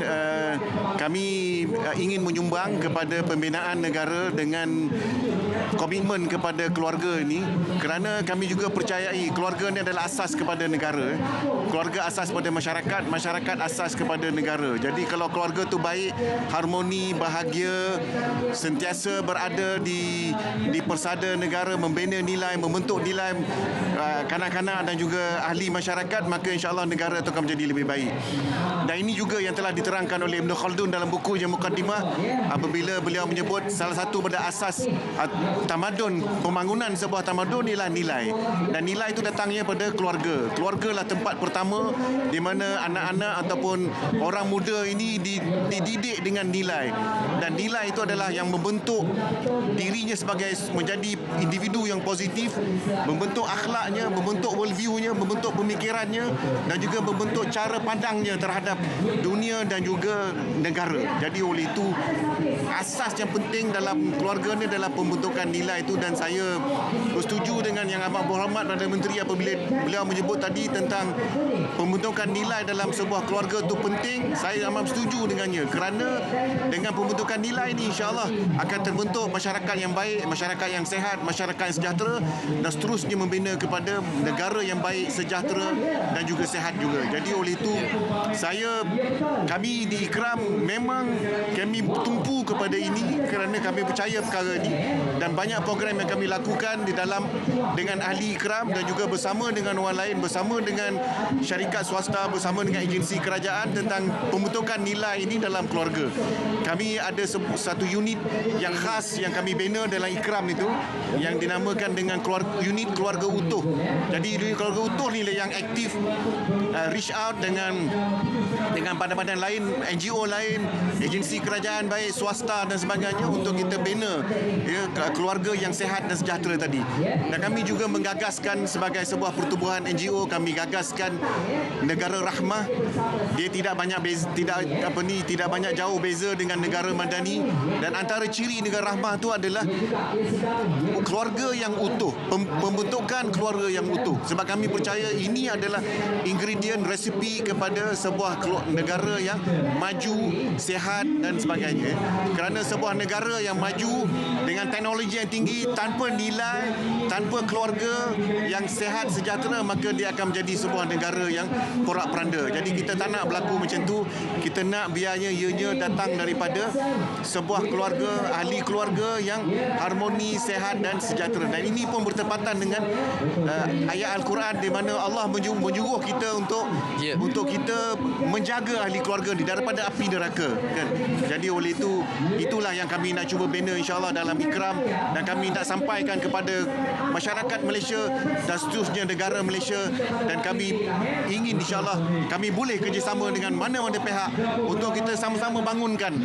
kami ingin menyumbang kepada pembinaan negara dengan komitmen kepada keluarga ini, kerana kami juga percayai keluarga ini adalah asas kepada negara. Keluarga asas kepada masyarakat, masyarakat asas kepada negara. Jadi kalau keluarga itu baik, harmoni, bahagia, sentiasa berada di persada negara, membina nilai, membentuk nilai kanak-kanak dan juga ahli masyarakat, maka insya-Allah negara itu akan menjadi lebih baik. Dan ini juga yang telah diterangkan oleh Ibn Khaldun dalam bukunya Muqaddimah, apabila beliau menyebut salah satu pada asas tamadun, pembangunan sebuah tamadun ialah nilai. Dan nilai itu datangnya pada keluarga. Keluarga lah tempat pertama di mana anak-anak ataupun orang muda ini dididik dengan nilai. Dan nilai itu adalah yang membentuk dirinya sebagai menjadi individu yang positif, membentuk akhlaknya, membentuk worldview-nya, membentuk pemikirannya dan juga membentuk cara pandangnya terhadap dunia dan juga negara. Jadi oleh itu asas yang penting dalam keluarga ni adalah pembentukan nilai itu, dan saya bersetuju dengan yang amat berhormat Perdana Menteri apabila beliau menyebut tadi tentang pembentukan nilai dalam sebuah keluarga itu penting. Saya amat setuju dengannya, kerana dengan pembentukan nilai ini insya-Allah akan terbentuk masyarakat yang baik, masyarakat yang sihat, masyarakat yang sejahtera dan seterusnya membina kepada negara yang baik, sejahtera dan juga sihat juga. Jadi oleh itu kami di Ikram memang kami tumpu kepada ini kerana kami percaya perkara ini, dan banyak program yang kami lakukan di dalam dengan ahli Ikram dan juga bersama dengan orang lain, bersama dengan syarikat swasta, bersama dengan agensi kerajaan tentang pembentukan nilai ini dalam keluarga. Kami ada satu unit yang khas yang kami bina dalam Ikram itu yang dinamakan dengan unit keluarga utuh. Jadi unit keluarga utuh ni yang aktif reach out dengan badan-badan lain, NGO lain, agensi kerajaan baik swasta dan sebagainya untuk kita bina keluarga yang sihat dan sejahtera tadi. Dan kami juga menggagaskan sebagai sebuah pertubuhan NGO, kami gagaskan negara rahmah. Dia tidak banyak jauh beza dengan negara madani, dan antara ciri negara rahmah itu adalah keluarga yang utuh, pembentukan keluarga yang utuh. Sebab kami percaya ini adalah ingredient resipi kepada sebuah negara yang maju, sihat dan sebagainya. Kerana sebuah negara yang maju dengan teknologi yang tinggi tanpa nilai, tanpa keluarga yang sihat, sejahtera, maka dia akan menjadi sebuah negara yang porak-peranda. Jadi kita tak nak berlaku macam tu. Kita nak biarnya ianya datang daripada sebuah keluarga, ahli keluarga yang harmoni, sihat dan sejahtera. Dan ini pun bertepatan dengan ayat Al-Quran di mana Allah menyuruh kita untuk kita menjaga ahli keluarga ni daripada api neraka, kan. Jadi oleh itu, itulah yang kami nak cuba bina insya-Allah dalam Ikram, dan kami nak sampaikan kepada masyarakat Malaysia dan seterusnya negara Malaysia, dan kami ingin insya-Allah kami boleh kerjasama dengan mana-mana pihak untuk kita sama-sama bangunkan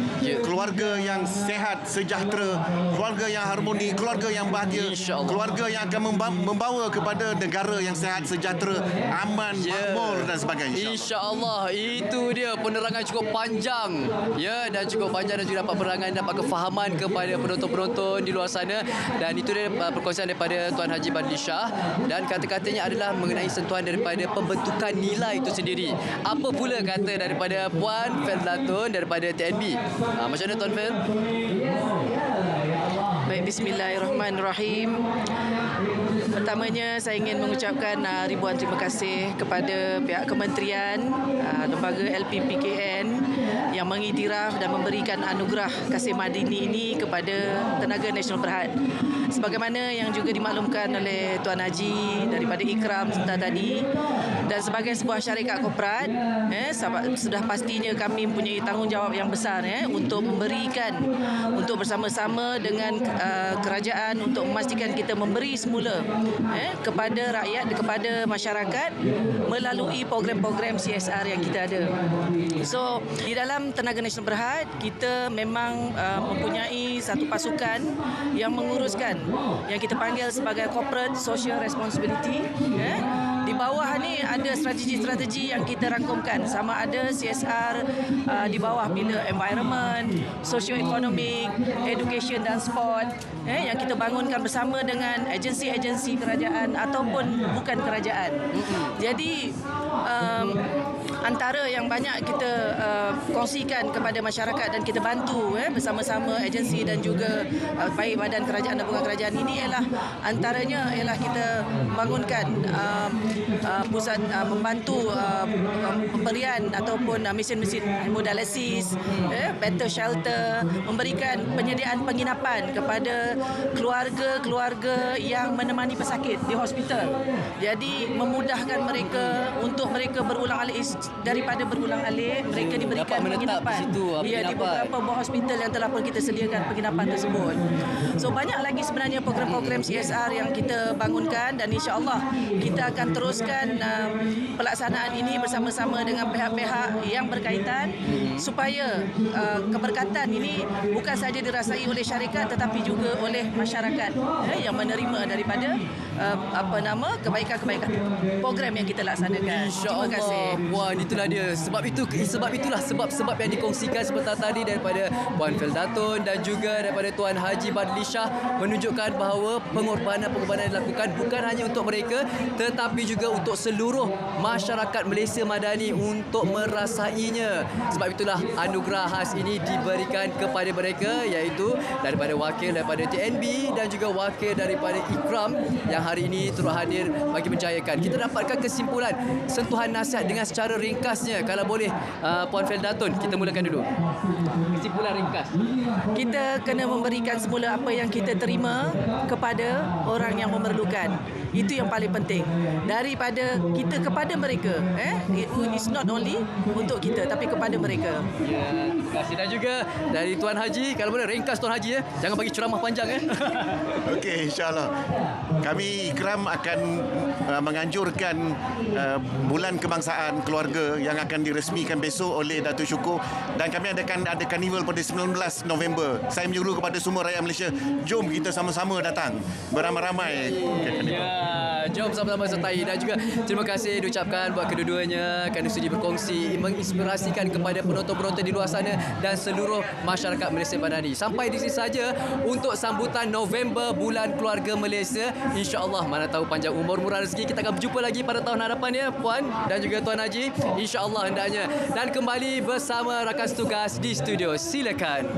keluarga yang sihat, sejahtera, keluarga yang harmoni, keluarga yang bahagia, keluarga yang akan membawa kepada negara yang sihat, sejahtera, aman, makmur dan sebagainya. InsyaAllah. Itu dia penerangan cukup panjang, ya, dan cukup panjang dan juga dapat penerangan, dapat kefahaman kepada penonton-penonton di luar sana. Dan itu dia perkongsian daripada Tuan Haji Badlishah, dan kata-katanya adalah mengenai sentuhan daripada pembentukan nilai itu sendiri. Apa pula kata daripada Puan Feldatun daripada TNB? Macam mana Tuan Fel? Baik, Bismillahirrahmanirrahim. Pertamanya saya ingin mengucapkan ribuan terima kasih kepada pihak kementerian, lembaga LPPKN yang mengiktiraf dan memberikan anugerah Kasih Madini ini kepada Tenaga Nasional Berhad. Sebagaimana yang juga dimaklumkan oleh Tuan Haji daripada Ikram sebentar tadi, dan sebagai sebuah syarikat korporat, sudah pastinya kami mempunyai tanggungjawab yang besar untuk memberikan, untuk bersama-sama dengan kerajaan untuk memastikan kita memberi semula kepada rakyat, kepada masyarakat melalui program-program CSR yang kita ada. So, di dalam Tenaga Nasional Berhad, kita memang mempunyai satu pasukan yang menguruskan yang kita panggil sebagai Corporate Social Responsibility. Di bawah ni ada strategi-strategi yang kita rangkumkan, sama ada CSR di bawah pilar environment, socio-economic, education dan sport, yang kita bangunkan bersama dengan agensi-agensi kerajaan ataupun bukan kerajaan. Jadi antara yang banyak kita kongsikan kepada masyarakat dan kita bantu bersama-sama agensi dan juga baik badan kerajaan dan bukan kerajaan ini ialah antaranya ialah kita bangunkan pusat membantu pemberian ataupun mesin-mesin hemodialisis, better shelter, memberikan penyediaan penginapan kepada keluarga-keluarga yang menemani pesakit di hospital. Jadi memudahkan mereka untuk mereka berulang-alik, daripada berulang-alik mereka diberikan penginapan. Ya, di beberapa buah hospital yang telah pun kita sediakan penginapan tersebut. So banyak lagi sebenarnya program-program CSR yang kita bangunkan, dan insya-Allah kita akan teruskan pelaksanaan ini bersama-sama dengan pihak-pihak yang berkaitan supaya keberkatan ini bukan sahaja dirasai oleh syarikat tetapi juga oleh masyarakat yang menerima daripada kebaikan-kebaikan program yang kita laksanakan. Terima kasih. Wah, itulah dia. Itulah sebab-sebab yang dikongsikan sebentar tadi daripada Puan Feldatun dan juga daripada Tuan Haji Badli Shah, menunjukkan bahawa pengorbanan-pengorbanan dilakukan bukan hanya untuk mereka tetapi juga untuk seluruh masyarakat Malaysia Madani untuk merasainya. Sebab itulah anugerah khas ini diberikan kepada mereka, iaitu daripada wakil daripada TNB dan juga wakil daripada Ikram yang hari ini turut hadir bagi menjayakan. Kita dapatkan kesimpulan sentuhan nasihat dengan secara ringkasnya. Kalau boleh Puan Feldatun, kita mulakan dulu. Kesimpulan ringkas. Kita kena memberikan semula apa yang kita terima kepada orang yang memerlukan. Itu yang paling penting. Daripada kita kepada mereka. It's not only untuk kita tapi kepada mereka. Ya, terima kasih. Dan juga dari Tuan Haji, kalau boleh ringkas Tuan Haji, jangan bagi ceramah panjang. Okey, insya-Allah. Kami Ikram akan menganjurkan bulan kebangsaan keluarga yang akan diresmikan besok oleh Datuk Syukur, dan kami ada karnival pada 19 November. Saya menyuruh kepada semua rakyat Malaysia, jom kita sama-sama datang beramai-ramai ke karnival. Jom sama-sama sertai. Dan juga terima kasih diucapkan buat kedua-duanya kerana sudi berkongsi, menginspirasikan kepada penonton-penonton di luar sana dan seluruh masyarakat Malaysia Madani. Sampai di sini saja untuk sambutan November Bulan Keluarga Malaysia. InsyaAllah, mana tahu panjang umur, murah rezeki. Kita akan berjumpa lagi pada tahun hadapan ya Puan dan juga Tuan Haji. InsyaAllah hendaknya. Dan kembali bersama rakan setugas di studio. Silakan.